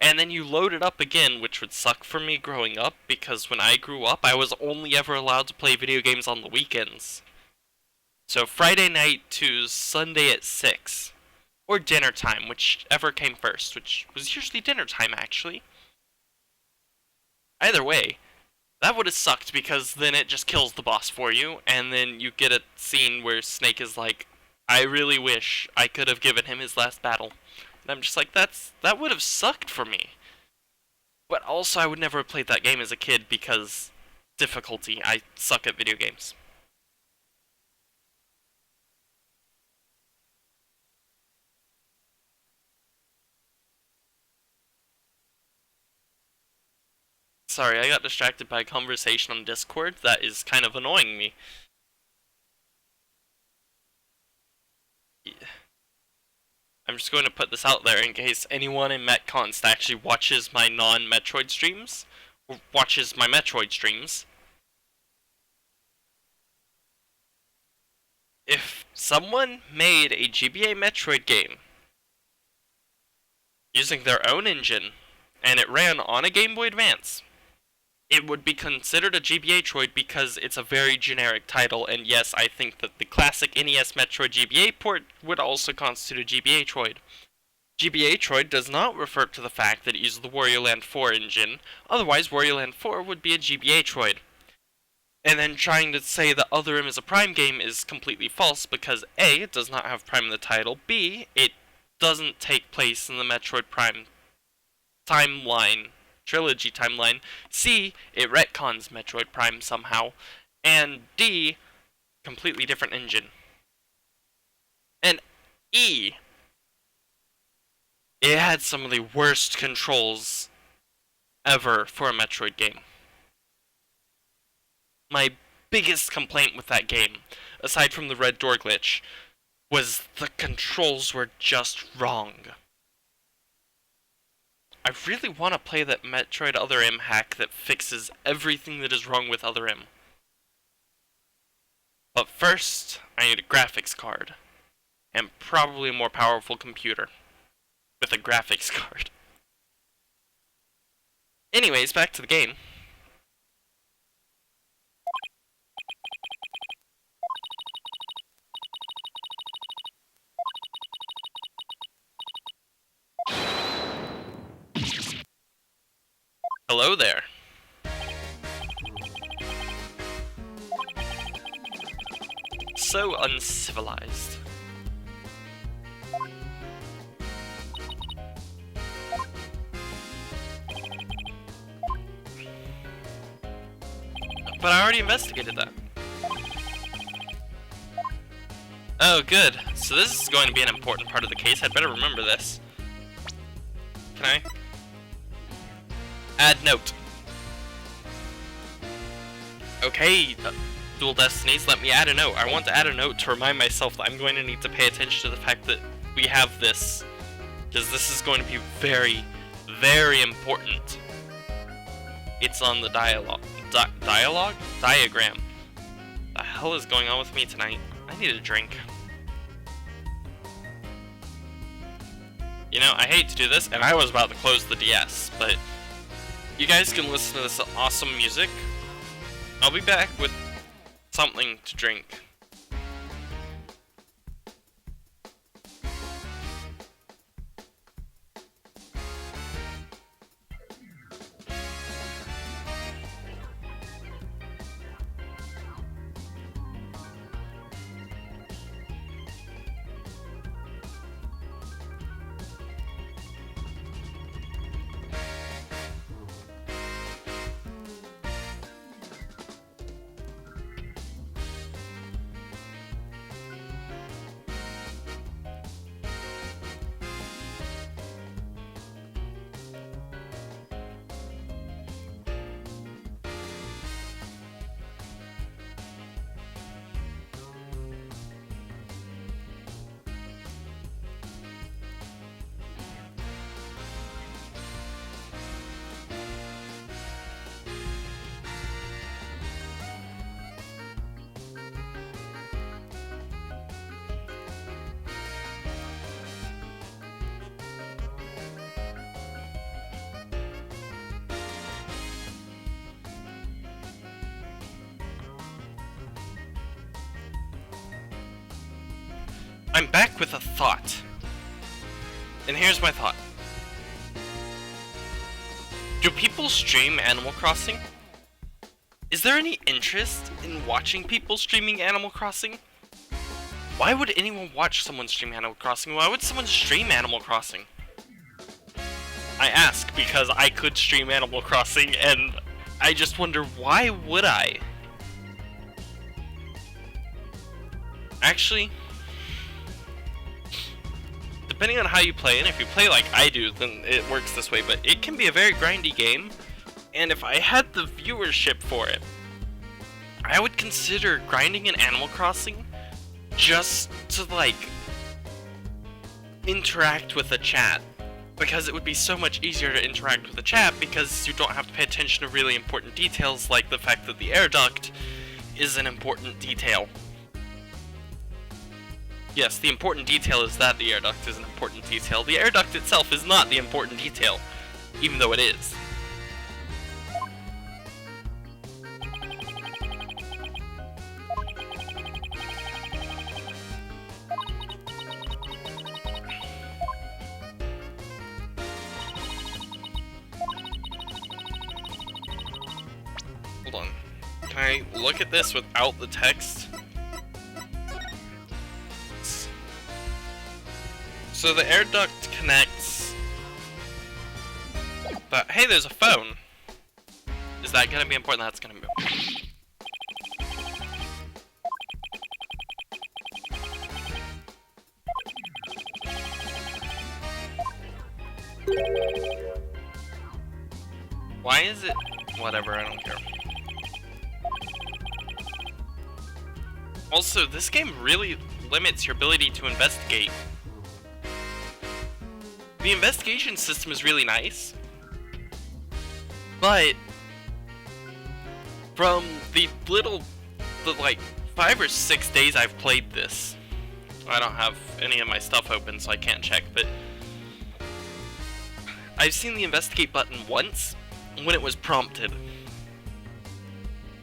and then you load it up again, which would suck for me growing up, because when I grew up, I was only ever allowed to play video games on the weekends. So Friday night to Sunday at 6. Or dinner time, whichever came first, which was usually dinner time, actually. Either way, that would have sucked, because then it just kills the boss for you, and then you get a scene where Snake is like, I really wish I could have given him his last battle. And I'm just like, that would have sucked for me. But also, I would never have played that game as a kid, because difficulty. I suck at video games. Sorry, I got distracted by a conversation on Discord that is kind of annoying me. I'm just going to put this out there in case anyone in MetConst actually watches my non-Metroid streams, or watches my Metroid streams. If someone made a GBA Metroid game using their own engine, and it ran on a Game Boy Advance, it would be considered a GBA Troid because it's a very generic title, and yes, I think that the classic NES Metroid GBA port would also constitute a GBA Troid. GBA Troid does not refer to the fact that it uses the Wario Land 4 engine, otherwise Wario Land 4 would be a GBA Troid. And then trying to say that Other M is a Prime game is completely false because A, it does not have Prime in the title, B, it doesn't take place in the Metroid Prime timeline, trilogy timeline, C, it retcons Metroid Prime somehow, and D, completely different engine. And E, it had some of the worst controls ever for a Metroid game. My biggest complaint with that game, aside from the red door glitch, was the controls were just wrong. I really want to play that Metroid Other M hack that fixes everything that is wrong with Other M. But first, I need a graphics card. And probably a more powerful computer. With a graphics card. Anyways, back to the game. Hello there. so uncivilized. But I already investigated that. Oh, good. So this is going to be an important part of the case. I'd better remember this. Can I? Add note. Okay, Dual Destinies, let me add a note. I want to add a note to remind myself that I'm going to need to pay attention to the fact that we have this. Because this is going to be very, very important. It's on the dialogue. Diagram. The hell is going on with me tonight? I need a drink. You know, I hate to do this, and I was about to close the DS, but you guys can listen to this awesome music. I'll be back with something to drink. I'm back with a thought. And here's my thought. Do people stream Animal Crossing? Is there any interest in watching people streaming Animal Crossing? Why would anyone watch someone stream Animal Crossing? Why would someone stream Animal Crossing? I ask because I could stream Animal Crossing, and I just wonder, why would I? Actually, depending on how you play, and if you play like I do, then it works this way, but it can be a very grindy game, and if I had the viewership for it, I would consider grinding in Animal Crossing just to, like, interact with the chat, because it would be so much easier to interact with the chat because you don't have to pay attention to really important details like the fact that the air duct is an important detail. Yes, the important detail is that the air duct is an important detail. The air duct itself is not the important detail, even though it is. Hold on. Can I look at this without the text? So the air duct connects, but hey, there's a phone. Is that gonna be important? That's gonna move. Why is it? Whatever, I don't care. Also, this game really limits your ability to investigate. The investigation system is really nice, but from the like 5 or 6 days I've played this, I don't have any of my stuff open so I can't check, but I've seen the investigate button once when it was prompted.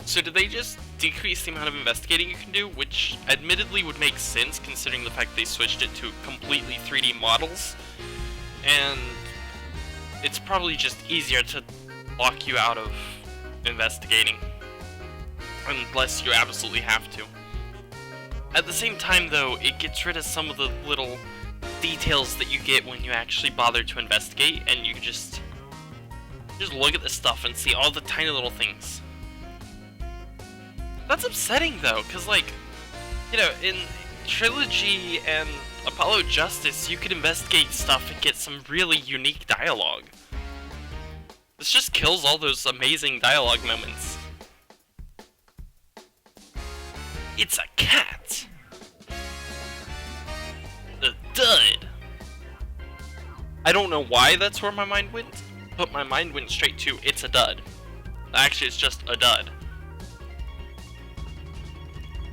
So did they just decrease the amount of investigating you can do, which admittedly would make sense considering the fact they switched it to completely 3D models? And it's probably just easier to lock you out of investigating, unless you absolutely have to. At the same time, though, it gets rid of some of the little details that you get when you actually bother to investigate, and you just look at the stuff and see all the tiny little things. That's upsetting, though, because, like, you know, in Trilogy and Apollo Justice, you could investigate stuff and get some really unique dialogue. This just kills all those amazing dialogue moments. It's a cat! A dud! I don't know why that's where my mind went, but my mind went straight to, it's a dud. Actually, it's just a dud.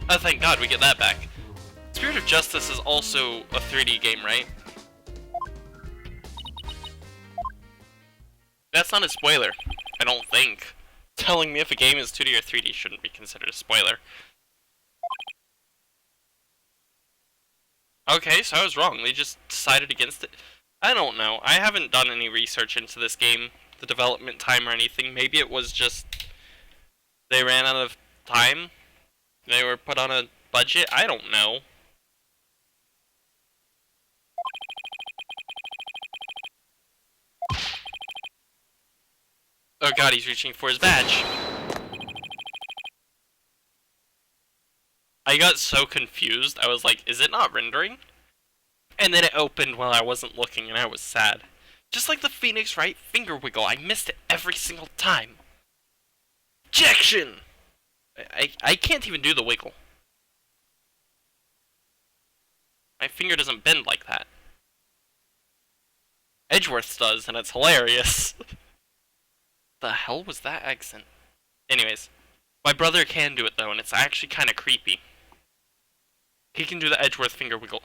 Oh, thank God we get that back. Spirit of Justice is also a 3D game, right? That's not a spoiler, I don't think. Telling me if a game is 2D or 3D shouldn't be considered a spoiler. Okay, so I was wrong. They just decided against it. I don't know. I haven't done any research into this game, the development time or anything. Maybe it was just they ran out of time. They were put on a budget. I don't know. Oh God, he's reaching for his badge. I got so confused, I was like, is it not rendering? And then it opened while I wasn't looking and I was sad. Just like the Phoenix Wright finger wiggle, I missed it every single time. Objection! I can't even do the wiggle. My finger doesn't bend like that. Edgeworth's does, and it's hilarious. The hell was that accent? Anyways, my brother can do it though, and it's actually kind of creepy. He can do the Edgeworth finger wiggle.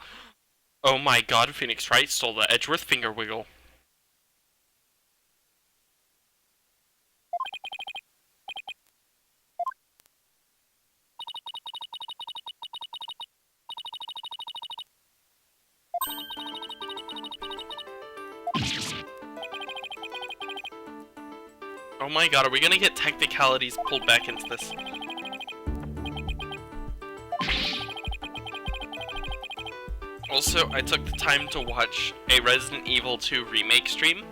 Oh my God, Phoenix Wright stole the Edgeworth finger wiggle. Oh my God, are we gonna get technicalities pulled back into this? Also, I took the time to watch a Resident Evil 2 remake stream.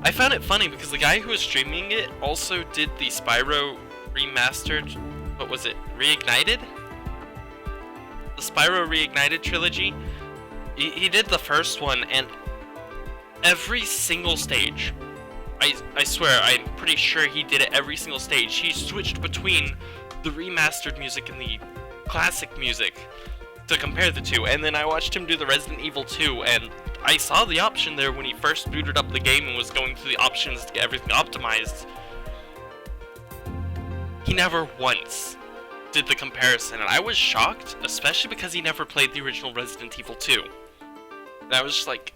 I found it funny because the guy who was streaming it also did the Spyro remastered, what was it, Reignited? The Spyro Reignited trilogy. He did the first one, and every single stage, I swear, I'm pretty sure he did it every single stage. He switched between the remastered music and the classic music to compare the two, and then I watched him do the Resident Evil 2, and I saw the option there when he first booted up the game and was going through the options to get everything optimized. He never once did the comparison, and I was shocked, especially because he never played the original Resident Evil 2. And I was just like,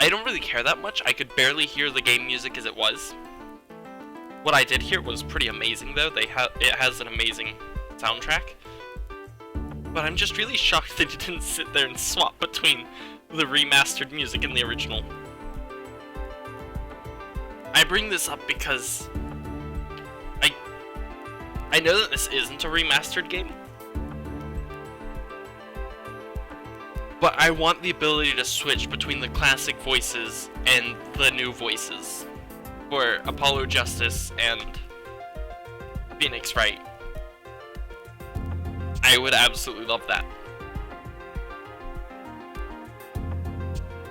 I don't really care that much. I could barely hear the game music as it was. What I did hear was pretty amazing though. It has an amazing soundtrack. But I'm just really shocked that he didn't sit there and swap between the remastered music and the original. I bring this up because I know that this isn't a remastered game, but I want the ability to switch between the classic voices and the new voices for Apollo Justice and Phoenix Wright. I would absolutely love that.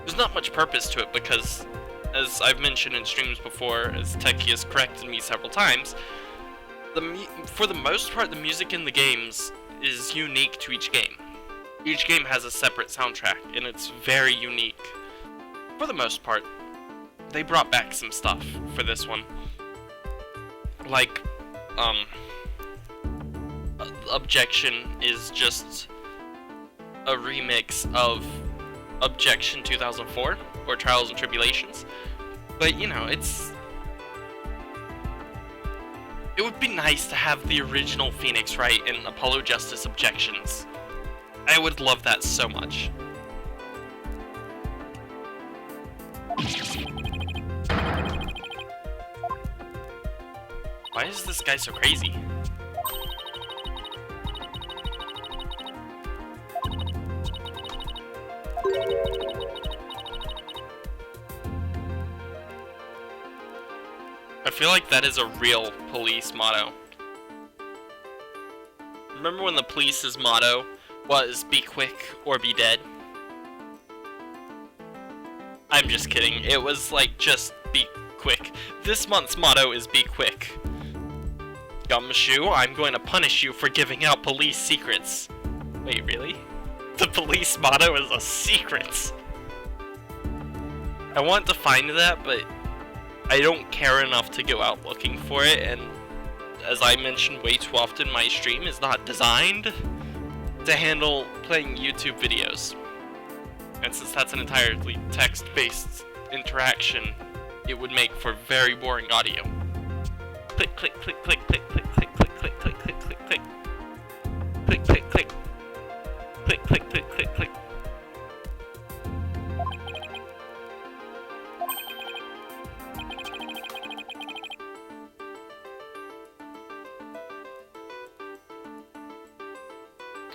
There's not much purpose to it because, as I've mentioned in streams before, as Techie has corrected me several times, for the most part, the music in the games is unique to each game. Each game has a separate soundtrack, and it's very unique. For the most part, they brought back some stuff for this one. Like, Objection is just a remix of Objection 2004, or Trials and Tribulations. But, you know, it would be nice to have the original Phoenix Wright and Apollo Justice Objections. I would love that so much. Why is this guy so crazy? I feel like that is a real police motto. Remember when the police's motto was be quick or be dead? I'm just kidding. It was like just be quick. This month's motto is be quick. Gumshoe, I'm going to punish you for giving out police secrets. Wait, really? The police motto is a secret. I want to find that, but I don't care enough to go out looking for it, and as I mentioned way too often, my stream is not designed to handle playing YouTube videos. And since that's an entirely text-based interaction, it would make for very boring audio. Click, click, click, click, click, click, click, click, click, click, click, click, click. Click, click, click. Click, click, click, click, click.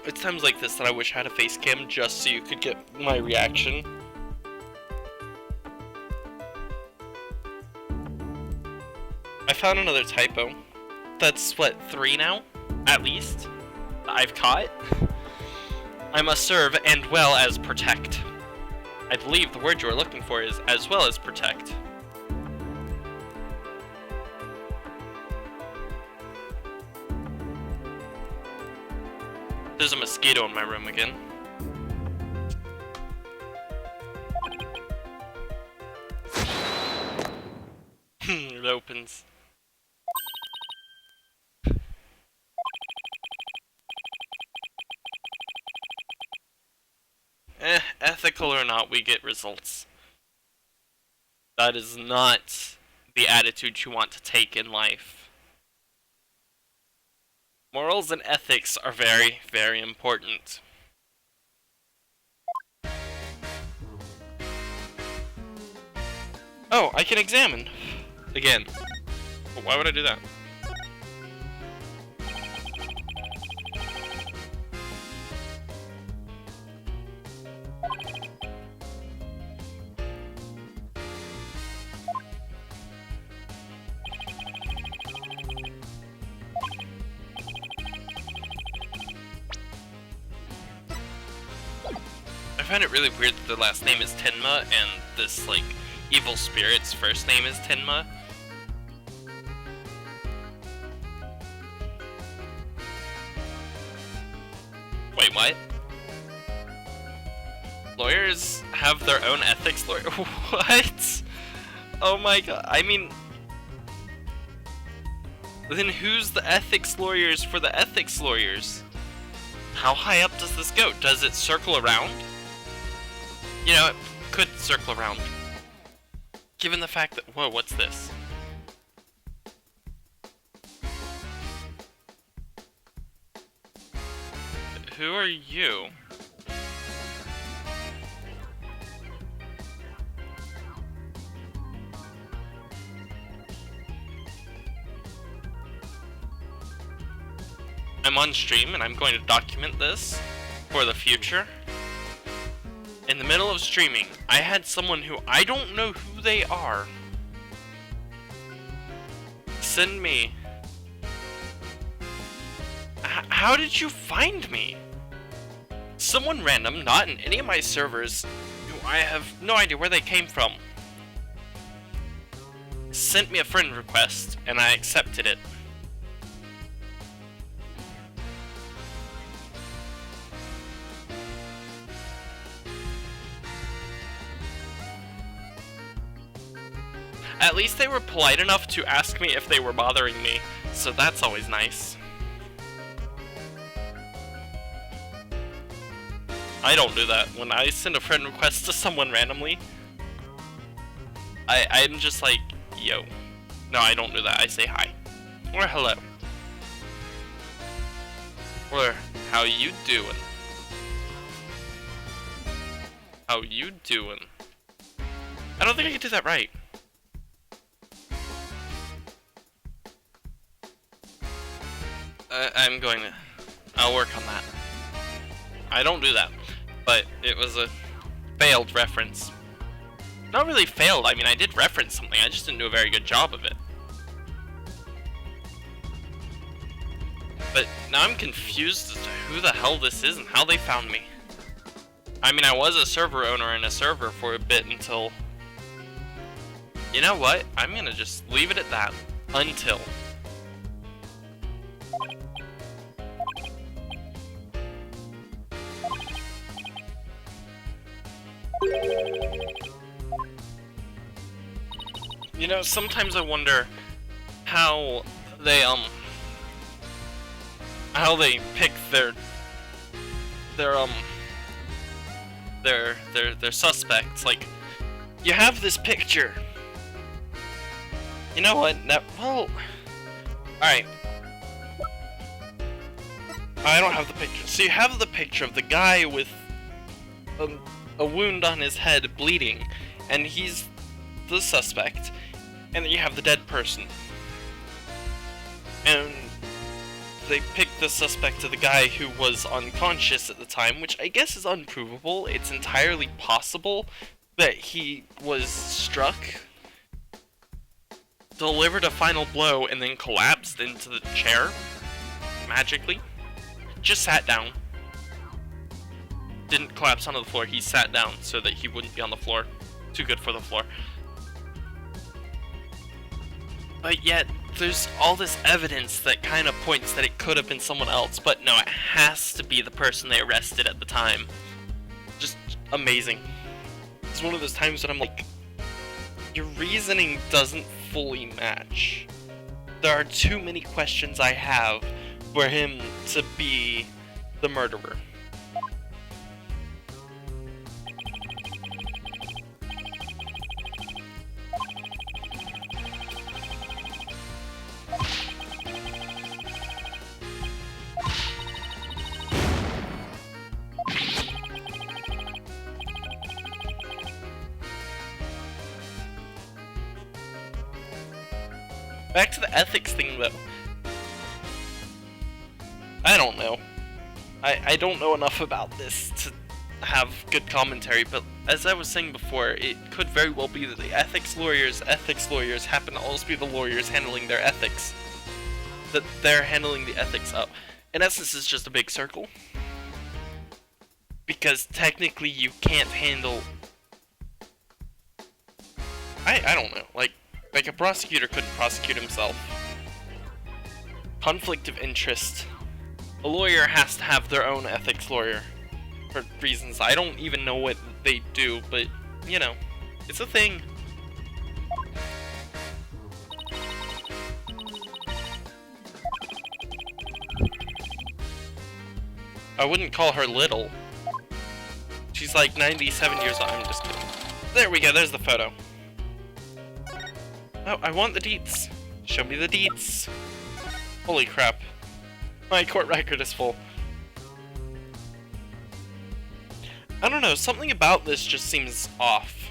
It's times like this that I wish I had a face cam just so you could get my reaction. I found another typo. That's what, 3 now? At least? I've caught? I must serve and well as protect. I believe the word you are looking for is as well as protect. There's a mosquito in my room again. It opens. Ethical or not, we get results. That is not the attitude you want to take in life. Morals and ethics are very, very important. Oh, I can examine. Again. But why would I do that? I find it really weird that the last name is Tenma and this, like, evil spirit's first name is Tenma. Wait, what? Lawyers have their own ethics lawyer? What? Oh my god, I mean... Then who's the ethics lawyers for the ethics lawyers? How high up does this go? Does it circle around? You know, it could circle around. Given the fact that... Whoa, what's this? Who are you? I'm on stream and I'm going to document this for the future. In the middle of streaming, I had someone who I don't know who they are send me... How did you find me? Someone random, not in any of my servers, who I have no idea where they came from, sent me a friend request, and I accepted it. At least they were polite enough to ask me if they were bothering me, so that's always nice. I don't do that. When I send a friend request to someone randomly, I'm just like, yo. No, I don't do that. I say hi. Or hello. Or, how you doing? How you doing? I don't think I can do that right. I'm going to... I'll work on that. I don't do that. But it was a failed reference. Not really failed, I mean I did reference something, I just didn't do a very good job of it. But now I'm confused as to who the hell this is and how they found me. I mean, I was a server owner in a server for a bit until... You know what? I'm gonna just leave it at that. Until. You know, sometimes I wonder how they pick their suspects. Like, you have this picture. You know what? No, well, alright. I don't have the picture. So you have the picture of the guy with a wound on his head bleeding, and he's the suspect. And then you have the dead person. And they picked the suspect of the guy who was unconscious at the time, which I guess is unprovable. It's entirely possible that he was struck, delivered a final blow, and then collapsed into the chair magically. Just sat down. Didn't collapse onto the floor, he sat down so that he wouldn't be on the floor. Too good for the floor. But yet, there's all this evidence that kind of points that it could have been someone else, but no, it has to be the person they arrested at the time. Just amazing. It's one of those times that I'm like, your reasoning doesn't fully match. There are too many questions I have for him to be the murderer. Back to the ethics thing, though. I don't know. I don't know enough about this to have good commentary, but as I was saying before, it could very well be that the ethics lawyers happen to also be the lawyers handling their ethics. That they're handling the ethics up. In essence, it's just a big circle. Because technically you can't handle... I don't know, like a prosecutor couldn't prosecute himself. Conflict of interest. A lawyer has to have their own ethics lawyer. For reasons I don't even know what they do, but, you know, it's a thing. I wouldn't call her little. She's like 97 years old. I'm just kidding. There we go, there's the photo. Oh, I want the deets. Show me the deets. Holy crap. My court record is full. I don't know, something about this just seems off.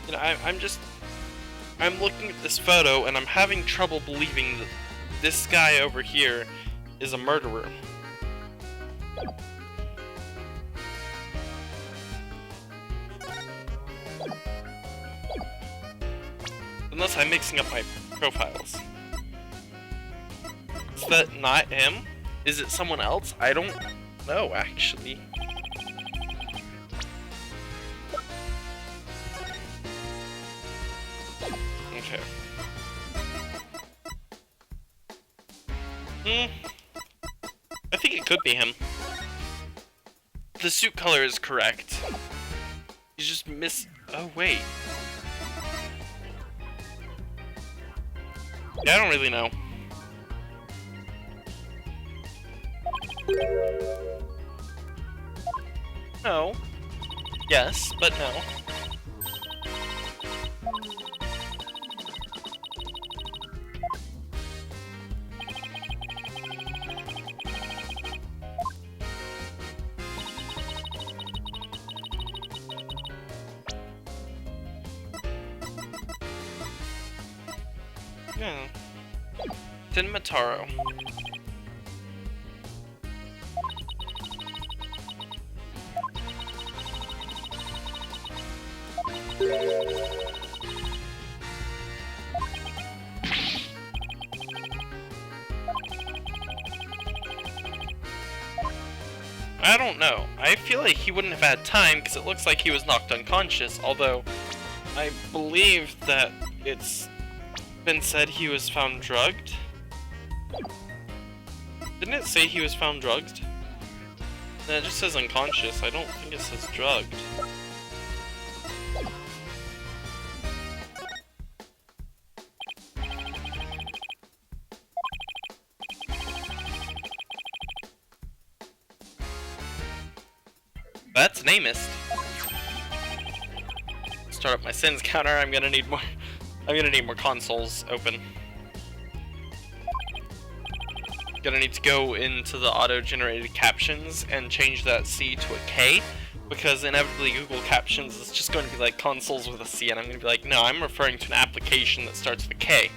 You know, I'm looking at this photo and I'm having trouble believing that this guy over here is a murderer. Unless I'm mixing up my profiles. Is that not him? Is it someone else? I don't know, actually. Okay. I think it could be him. The suit color is correct. He's just oh, wait. Yeah, I don't really know. No. Yes, but no. Yeah. Mataro. I don't know. I feel like he wouldn't have had time because it looks like he was knocked unconscious, although I believe that it's been said he was found drugged. Didn't it say he was found drugged? No, it just says unconscious. I don't think it says drugged. That's an Amist. Start up my sins counter. I'm gonna need more consoles open. Gonna need to go into the auto-generated captions and change that C to a K, because inevitably Google Captions is just going to be like consoles with a C, and I'm gonna be like, no, I'm referring to an application that starts with a K.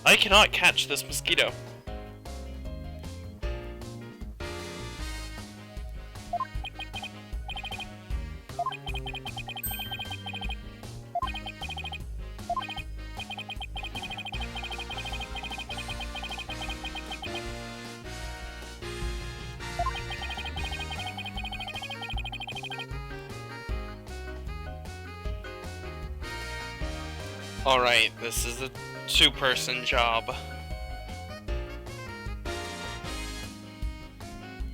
I cannot catch this mosquito. Alright, this is a two-person job.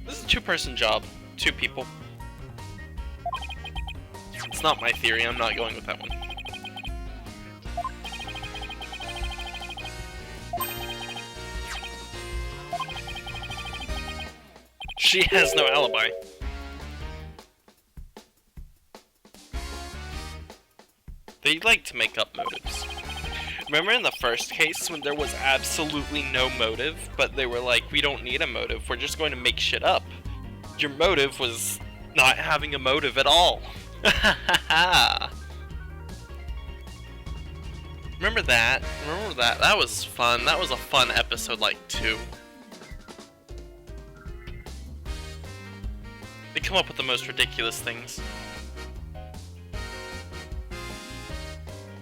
This is a two-person job. Two people. It's not my theory, I'm not going with that one. She has no alibi. They like to make up motives. Remember in the first case when there was absolutely no motive, but they were like, we don't need a motive, we're just going to make shit up. Your motive was not having a motive at all. Remember that? Remember that? That was fun. That was a fun episode like 2. They come up with the most ridiculous things.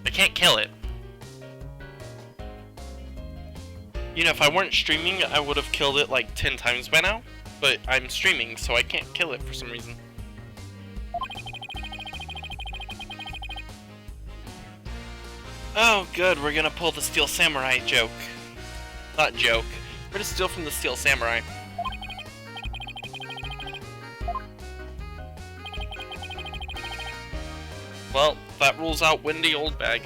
I can't kill it. You know, if I weren't streaming, I would have killed it like 10 times by now. But I'm streaming, so I can't kill it for some reason. Oh, good, we're gonna pull the Steel Samurai joke. Not joke. We're gonna steal from the Steel Samurai. Well, that rules out Wendy Oldbag.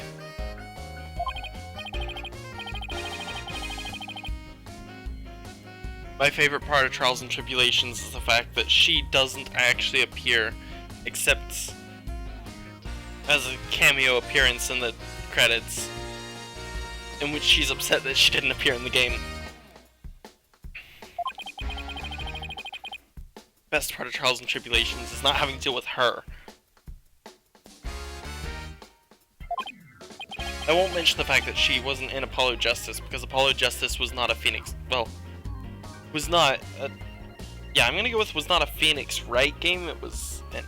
My favorite part of Trials and Tribulations is the fact that she doesn't actually appear, except as a cameo appearance in the credits, in which she's upset that she didn't appear in the game. Best part of Trials and Tribulations is not having to deal with her. I won't mention the fact that she wasn't in Apollo Justice, because Apollo Justice was not a Phoenix, well, was not a, yeah, I'm gonna go with was not a Phoenix Wright game. It was an,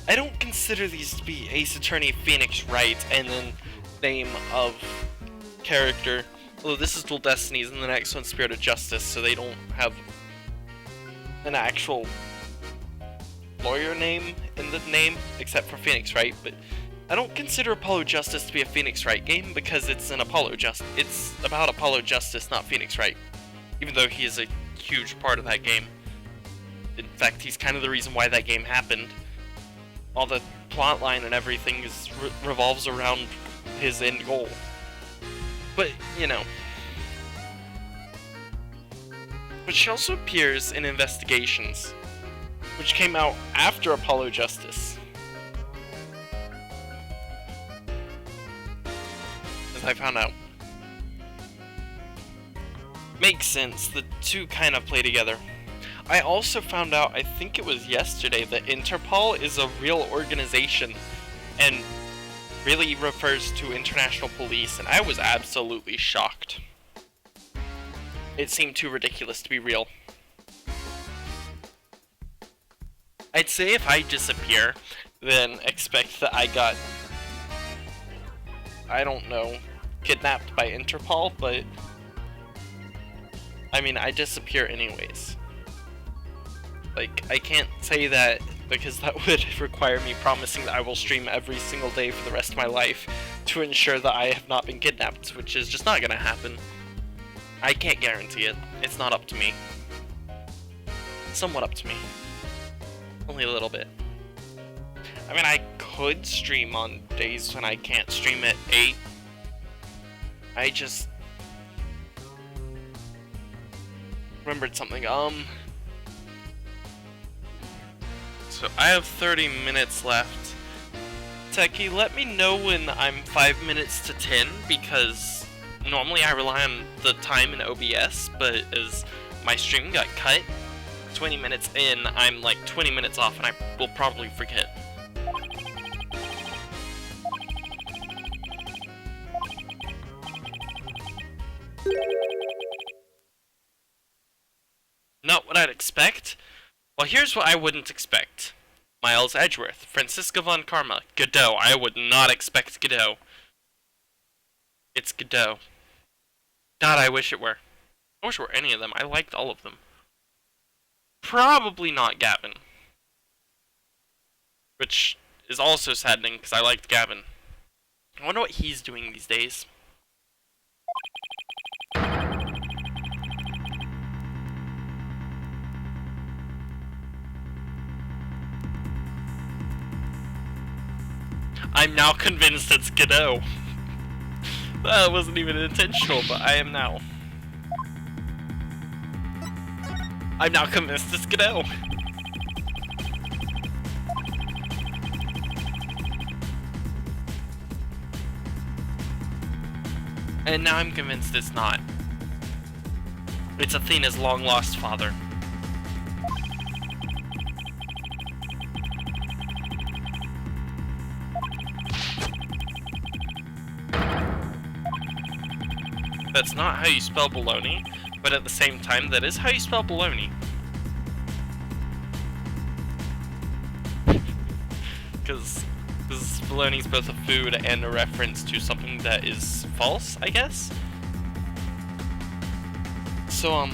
I don't consider these to be Ace Attorney Phoenix Wright and then name of character, although this is Dual Destinies and the next one's Spirit of Justice, so they don't have an actual lawyer name in the name, except for Phoenix Wright. But I don't consider Apollo Justice to be a Phoenix Wright game because it's an Apollo Justice. It's about Apollo Justice, not Phoenix Wright. Even though he is a huge part of that game. In fact, he's kind of the reason why that game happened. All the plot line and everything is revolves around his end goal. But, you know. But she also appears in Investigations, which came out after Apollo Justice. As I found out. Makes sense, the two kind of play together. I also found out, I think it was yesterday, that Interpol is a real organization and really refers to international police, and I was absolutely shocked. It seemed too ridiculous to be real. I'd say if I disappear, then expect that I got, I don't know, kidnapped by Interpol, but I mean, I disappear anyways. Like, I can't say that because that would require me promising that I will stream every single day for the rest of my life to ensure that I have not been kidnapped, which is just not gonna happen. I can't guarantee it. It's not up to me. Somewhat up to me. Only a little bit. I mean, I could stream on days when I can't stream at 8. I just remembered something. So I have 30 minutes left. Techie, let me know when I'm 5 minutes to 10, because normally I rely on the time in OBS, but as my stream got cut 20 minutes in, I'm like 20 minutes off and I will probably forget. Not what I'd expect? Well, here's what I wouldn't expect. Miles Edgeworth, Francisca Von Karma, Godot. I would not expect Godot. It's Godot. God, I wish it were. I wish it were any of them. I liked all of them. Probably not Gavin. Which is also saddening, because I liked Gavin. I wonder what he's doing these days. I'm now convinced it's Godot. That wasn't even intentional, but I am now. I'm now convinced it's Godot. And now I'm convinced it's not. It's Athena's long-lost father. That's not how you spell baloney, but at the same time, that is how you spell baloney. Because baloney is both a food and a reference to something that is false, I guess? So, I'm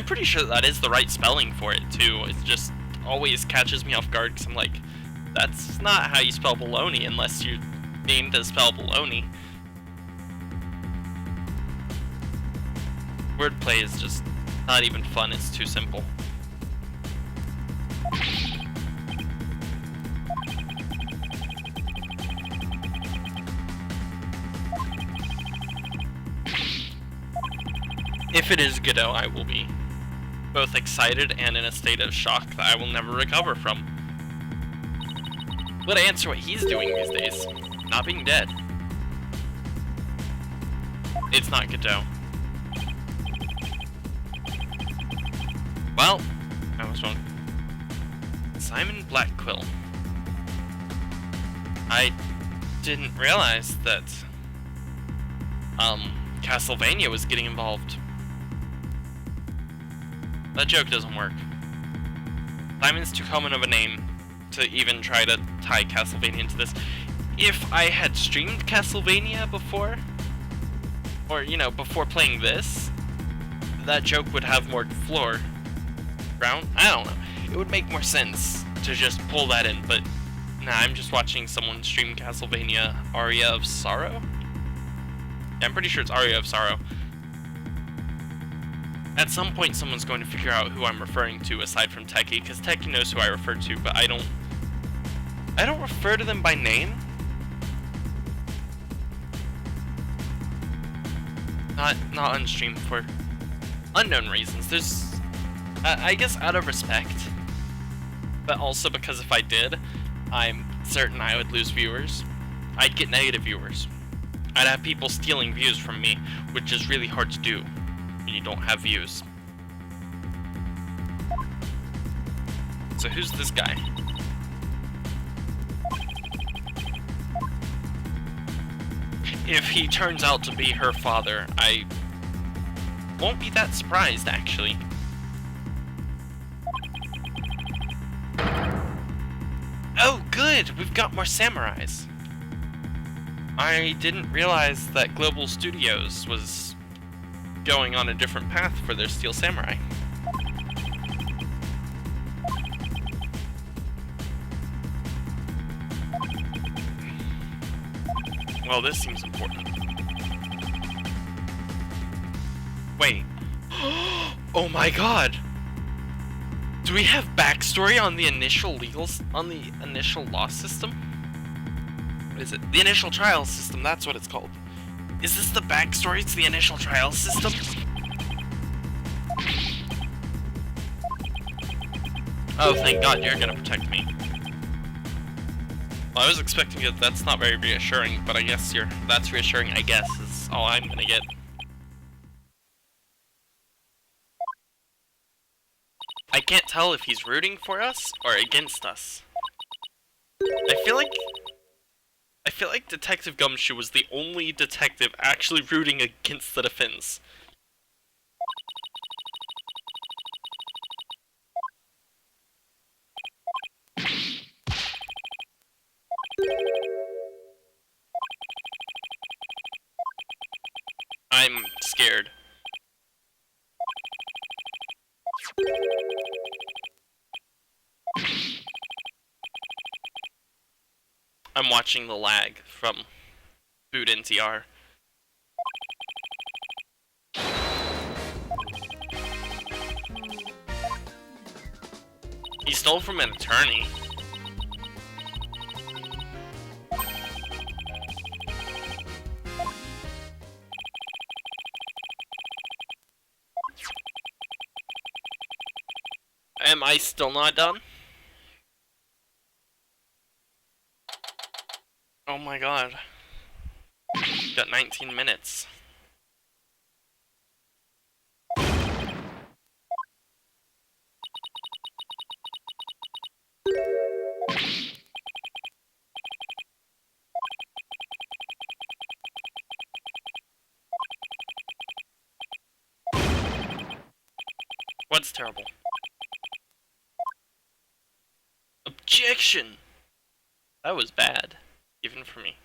pretty sure that is the right spelling for it, too. It just always catches me off guard, because I'm like, that's not how you spell baloney unless you mean to spell baloney. Wordplay is just not even fun, it's too simple. If it is Godot, I will be both excited and in a state of shock that I will never recover from. But answer what he's doing these days. Not being dead. It's not Godot. Well, I was wrong. Simon Blackquill. I didn't realize that, Castlevania was getting involved. That joke doesn't work. Simon's too common of a name to even try to tie Castlevania into this. If I had streamed Castlevania before, or, you know, before playing this, that joke would have more floor. Brown? I don't know. It would make more sense to just pull that in, but nah, I'm just watching someone stream Castlevania Aria of Sorrow? Yeah, I'm pretty sure it's Aria of Sorrow. At some point someone's going to figure out who I'm referring to aside from Techie, because Techie knows who I refer to, but I don't refer to them by name. Not on stream for unknown reasons. There's I guess out of respect, but also because if I did, I'm certain I would lose viewers. I'd get negative viewers. I'd have people stealing views from me, which is really hard to do when you don't have views. So who's this guy? If he turns out to be her father, I won't be that surprised, actually. Oh, good! We've got more samurais. I didn't realize that Global Studios was going on a different path for their Steel Samurai. Well, this seems important. Wait. Oh my god! Do we have backstory on the initial loss system? What is it? The initial trial system, that's what it's called. Is this the backstory to the initial trial system? Oh, thank god you're gonna protect me. Well, I was expecting it. That's not very reassuring, but I guess that's reassuring, I guess, is all I'm gonna get. I can't tell if he's rooting for us or against us. I feel like Detective Gumshoe was the only detective actually rooting against the defense. I'm scared. I'm watching the lag from Boot NTR. He stole from an attorney. Am I still not done? Oh my god. Got 19 minutes. What's terrible? Objection! That was bad, even for me.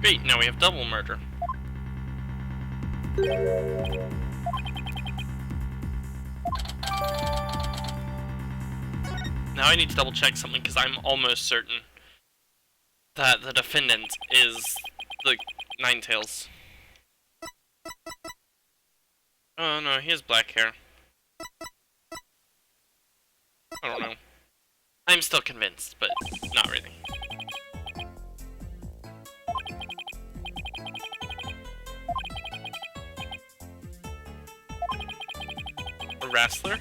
Great, now we have double murder. Now I need to double check something because I'm almost certain that the defendant is the Ninetales. Oh no, he has black hair. I don't know. I'm still convinced, but not really. A wrestler?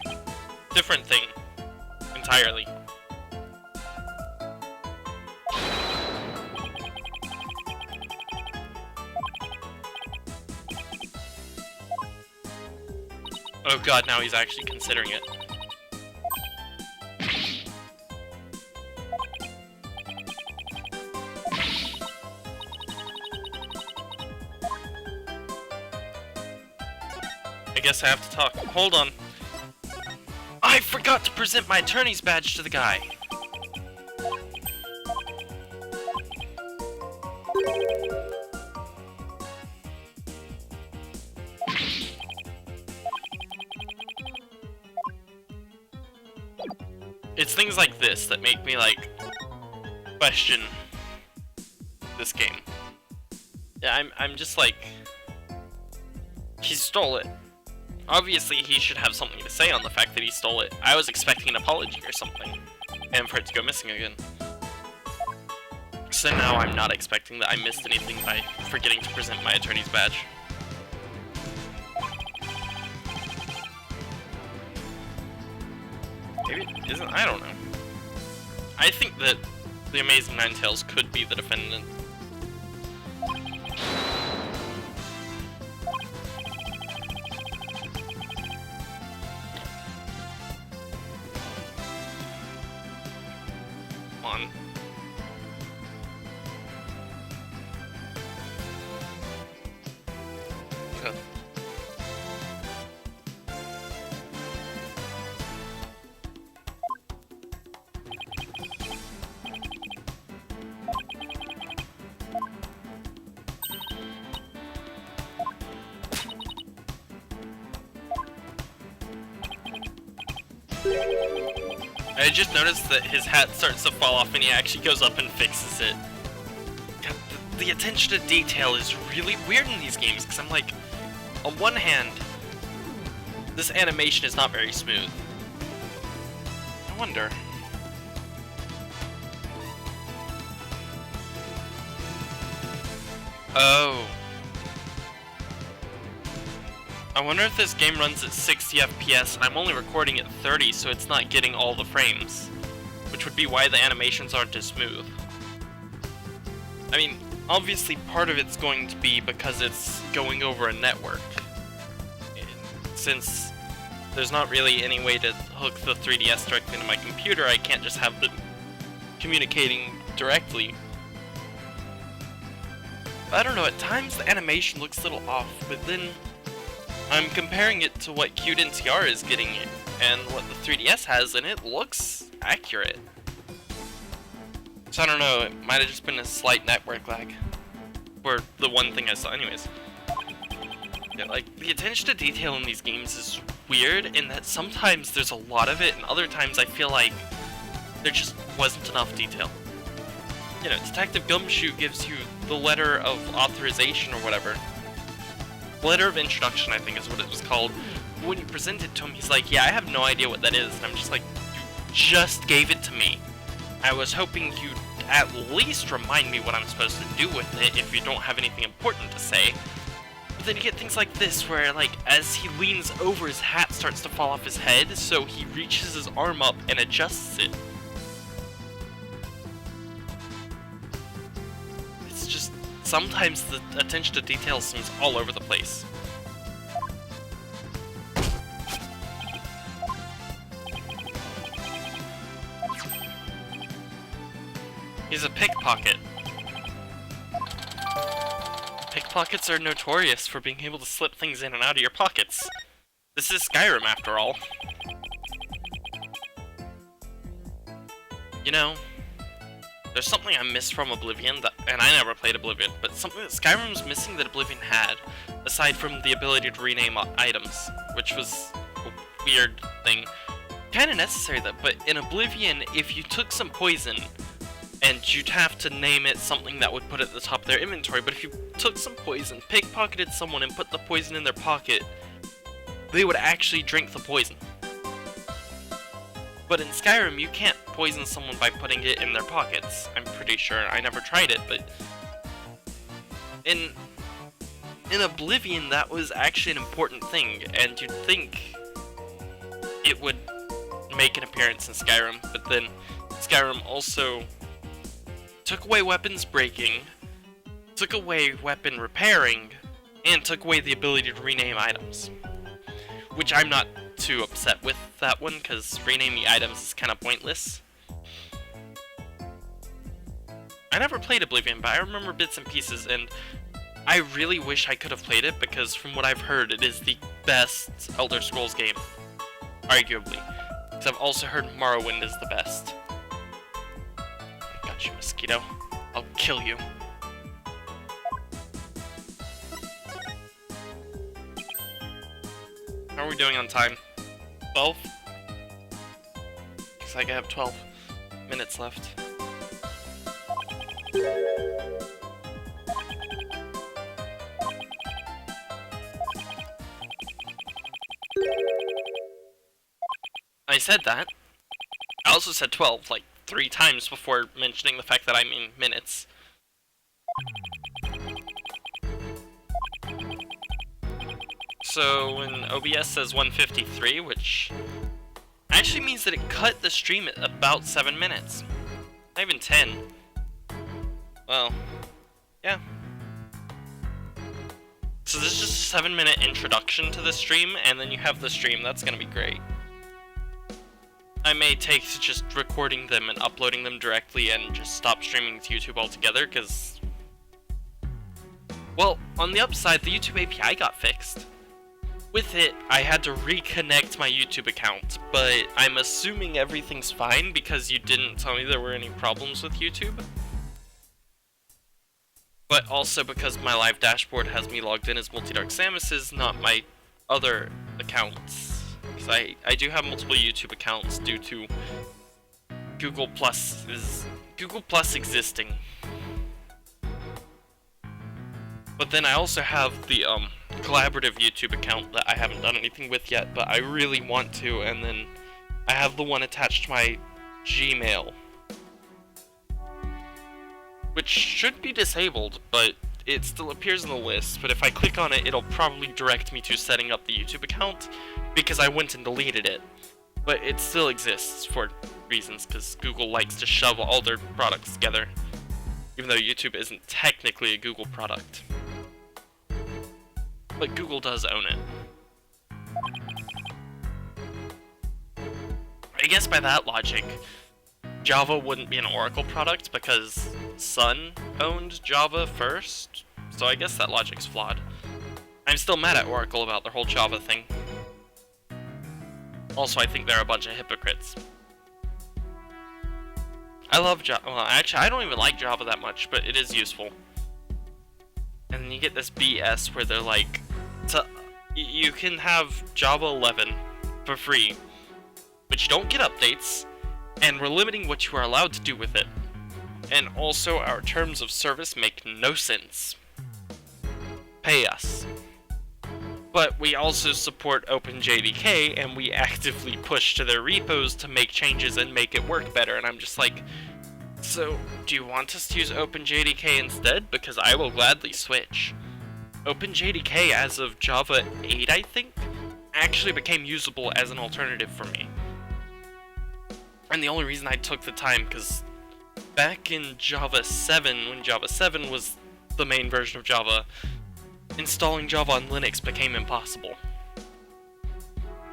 Different thing. Entirely. Oh god, now he's actually considering it. I guess I have to talk. Hold on. I forgot to present my attorney's badge to the guy. It's things like this that make me, like, question this game. Yeah, I'm just like, he stole it. Obviously, he should have something to say on the fact that he stole it. I was expecting an apology or something, and for it to go missing again. So now I'm not expecting that I missed anything by forgetting to present my attorney's badge. Maybe it isn't, I don't know. I think that the Amazing Ninetales could be the defendant. Come on. I just noticed that his hat starts to fall off and he actually goes up and fixes it. God, the attention to detail is really weird in these games, because I'm like, on one hand, this animation is not very smooth. I wonder. Oh. I wonder if this game runs at 60 FPS and I'm only recording at 30, so it's not getting all the frames. Which would be why the animations aren't as smooth. I mean, obviously part of it's going to be because it's going over a network. Since there's not really any way to hook the 3DS directly into my computer, I can't just have them communicating directly. But I don't know, at times the animation looks a little off, but then I'm comparing it to what Qt NTR is getting and what the 3DS has, and it looks accurate. So I don't know, it might have just been a slight network lag. Or the one thing I saw anyways. Yeah, like, the attention to detail in these games is weird in that sometimes there's a lot of it, and other times I feel like there just wasn't enough detail. You know, Detective Gumshoe gives you the letter of authorization or whatever. Letter of introduction, I think is what it was called. When you present it to him, he's like, yeah, I have no idea what that is. And I'm just like, you just gave it to me. I was hoping you'd at least remind me what I'm supposed to do with it if you don't have anything important to say. But then you get things like this, where, like, as he leans over, his hat starts to fall off his head, so he reaches his arm up and adjusts it. It's just, sometimes the attention to detail seems all over the place. He's a pickpocket. Pickpockets are notorious for being able to slip things in and out of your pockets. This is Skyrim, after all. You know, there's something I miss from Oblivion, and I never played Oblivion, but something that Skyrim's missing that Oblivion had, aside from the ability to rename items, which was a weird thing. Kinda necessary, though, but in Oblivion, if you took some poison, and you'd have to name it something that would put it at the top of their inventory, but if you took some poison, pickpocketed someone, and put the poison in their pocket, they would actually drink the poison. But in Skyrim, you can't poison someone by putting it in their pockets, I'm pretty sure. I never tried it, but in Oblivion, that was actually an important thing, and you'd think it would make an appearance in Skyrim, but then Skyrim also took away weapons breaking, took away weapon repairing, and took away the ability to rename items. Which I'm not too upset with that one, because renaming items is kind of pointless. I never played Oblivion, but I remember bits and pieces, and I really wish I could have played it, because from what I've heard, it is the best Elder Scrolls game. Arguably. Because I've also heard Morrowind is the best. You mosquito. I'll kill you. How are we doing on time? 12? Looks like I have 12 minutes left. I said that. I also said 12, like, 3 times before mentioning the fact that I mean minutes. So when OBS says 153, which actually means that it cut the stream at about 7 minutes. Not even 10. Well, yeah. So this is just a 7-minute introduction to the stream, and then you have the stream. That's gonna be great. I may take to just recording them and uploading them directly and just stop streaming to YouTube altogether, because, well, on the upside, the YouTube API got fixed. With it, I had to reconnect my YouTube account, but I'm assuming everything's fine because you didn't tell me there were any problems with YouTube. But also because my live dashboard has me logged in as Multidark Samus's, not my other accounts. because I do have multiple YouTube accounts due to Google Plus existing. But then I also have the collaborative YouTube account that I haven't done anything with yet, but I really want to, and then I have the one attached to my Gmail, which should be disabled, but it still appears in the list. But if I click on it, it'll probably direct me to setting up the YouTube account, because I went and deleted it. But it still exists for reasons, because Google likes to shove all their products together, even though YouTube isn't technically a Google product. But Google does own it. I guess by that logic, Java wouldn't be an Oracle product because Sun owned Java first, so I guess that logic's flawed. I'm still mad at Oracle about their whole Java thing. Also, I think they're a bunch of hypocrites. I love Java. Well, actually, I don't even like Java that much, but it is useful. And then you get this BS where they're like, you can have Java 11 for free, but you don't get updates, and we're limiting what you are allowed to do with it. And also, our terms of service make no sense. Pay us. But we also support OpenJDK, and we actively push to their repos to make changes and make it work better. And I'm just like, so do you want us to use OpenJDK instead? Because I will gladly switch. OpenJDK, as of Java 8, I think, actually became usable as an alternative for me. And the only reason I took the time, because back in Java 7, when Java 7 was the main version of Java, installing Java on Linux became impossible.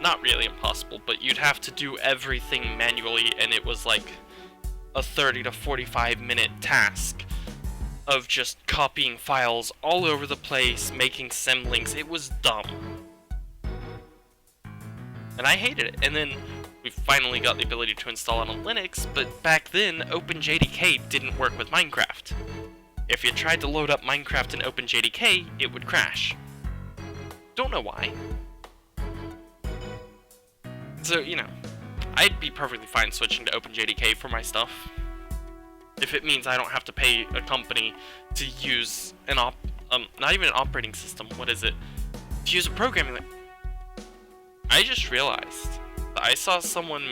Not really impossible, but you'd have to do everything manually, and it was like a 30 to 45 minute task of just copying files all over the place, making symlinks. It was dumb. And I hated it. And then we finally got the ability to install it on Linux, but back then, OpenJDK didn't work with Minecraft. If you tried to load up Minecraft in OpenJDK, it would crash. Don't know why. So, you know, I'd be perfectly fine switching to OpenJDK for my stuff. If it means I don't have to pay a company to use an not even an operating system, what is it? To use a programming language. I just realized that I saw someone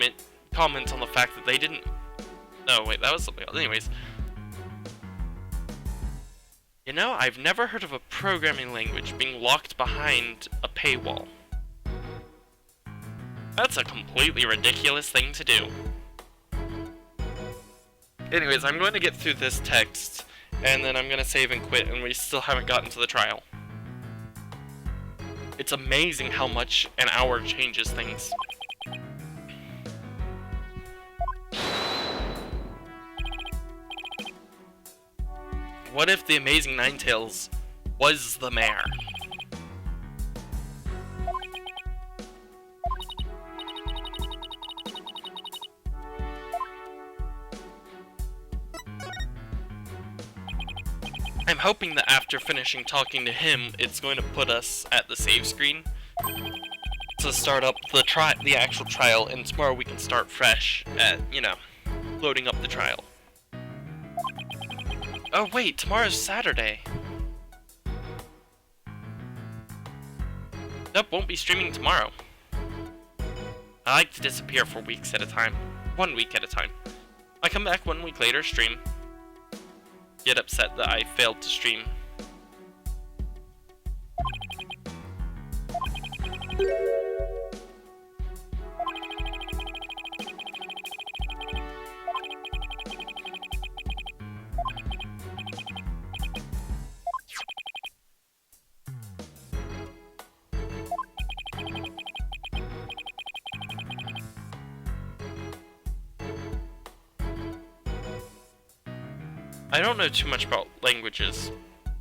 comment on the fact that they didn't... No, wait, that was something else. Anyways. You know, I've never heard of a programming language being locked behind a paywall. That's a completely ridiculous thing to do. Anyways, I'm going to get through this text, and then I'm going to save and quit, and we still haven't gotten to the trial. It's amazing how much an hour changes things. What if the Amazing Ninetales was the mayor? I'm hoping that after finishing talking to him, it's going to put us at the save screen to start up the actual trial, and tomorrow we can start fresh at, you know, loading up the trial. Oh wait, tomorrow's Saturday. Nope, won't be streaming tomorrow. I like to disappear for weeks at a time. 1 week at a time. I come back 1 week later, stream. Get upset that I failed to stream. I don't know too much about languages.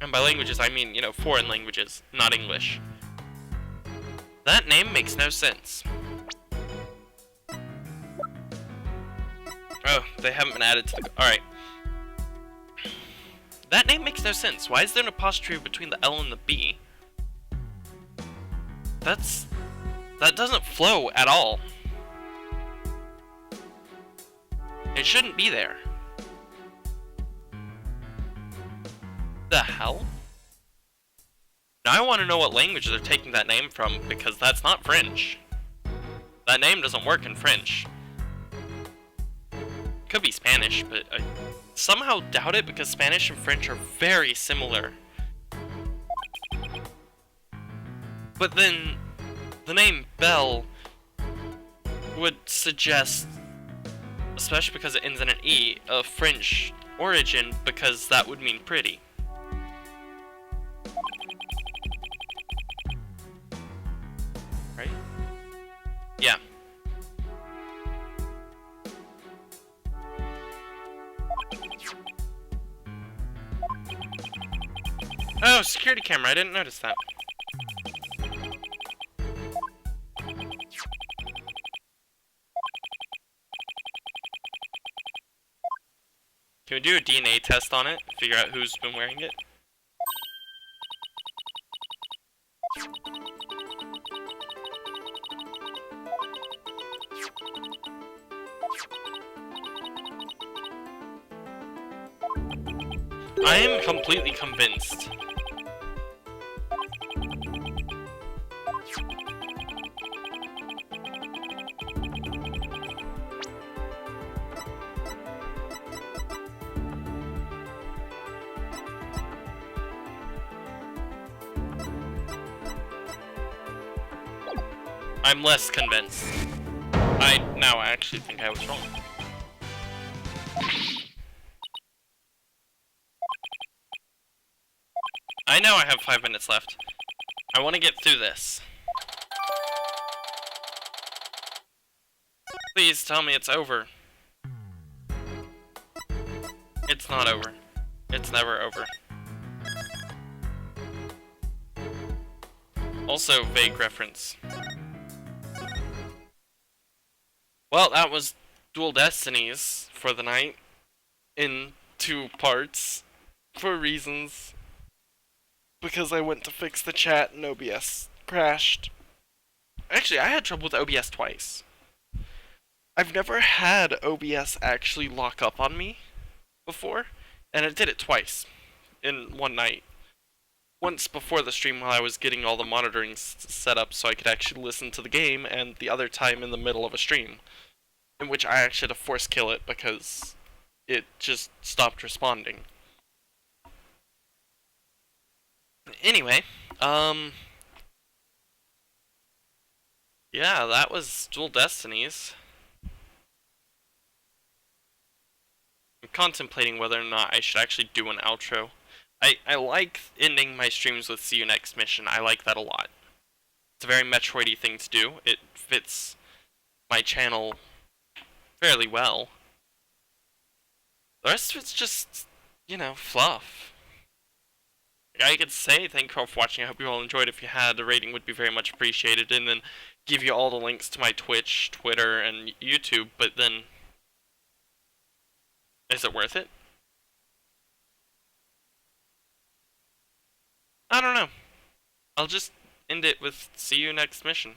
And by languages, I mean, you know, foreign languages, not English. That name makes no sense. Oh, they haven't been added to the... Alright. That name makes no sense. Why is there an apostrophe between the L and the B? That's That doesn't flow at all. It shouldn't be there. The hell? Now I want to know what language they're taking that name from, because that's not French. That name doesn't work in French. Could be Spanish, but I somehow doubt it because Spanish and French are very similar. But then, the name Belle would suggest, especially because it ends in an E, a French origin, because that would mean pretty. Right? Yeah. Oh, security camera, I didn't notice that. Can we do a DNA test on it? Figure out who's been wearing it? I am completely convinced. I'm less convinced. Now I actually think I was wrong. I know I have 5 minutes left. I want to get through this. Please tell me it's over. It's not over. It's never over. Also, vague reference. Well, that was Dual Destinies for the night. In 2 parts. For reasons. Because I went to fix the chat and OBS crashed. Actually, I had trouble with OBS twice. I've never had OBS actually lock up on me before, and it did it twice in one night. Once before the stream while I was getting all the monitoring set up so I could actually listen to the game, and the other time in the middle of a stream, in which I actually had to force kill it because it just stopped responding. Anyway, yeah, that was Dual Destinies. I'm contemplating whether or not I should actually do an outro. I like ending my streams with "See you next mission." I like that a lot. It's a very Metroid-y thing to do. It fits my channel fairly well. The rest of it's just, you know, fluff. I could say thank you all for watching. I hope you all enjoyed. If you had, a rating would be very much appreciated, and then give you all the links to my Twitch, Twitter, and YouTube, but then, is it worth it? I don't know. I'll just end it with "See you next mission."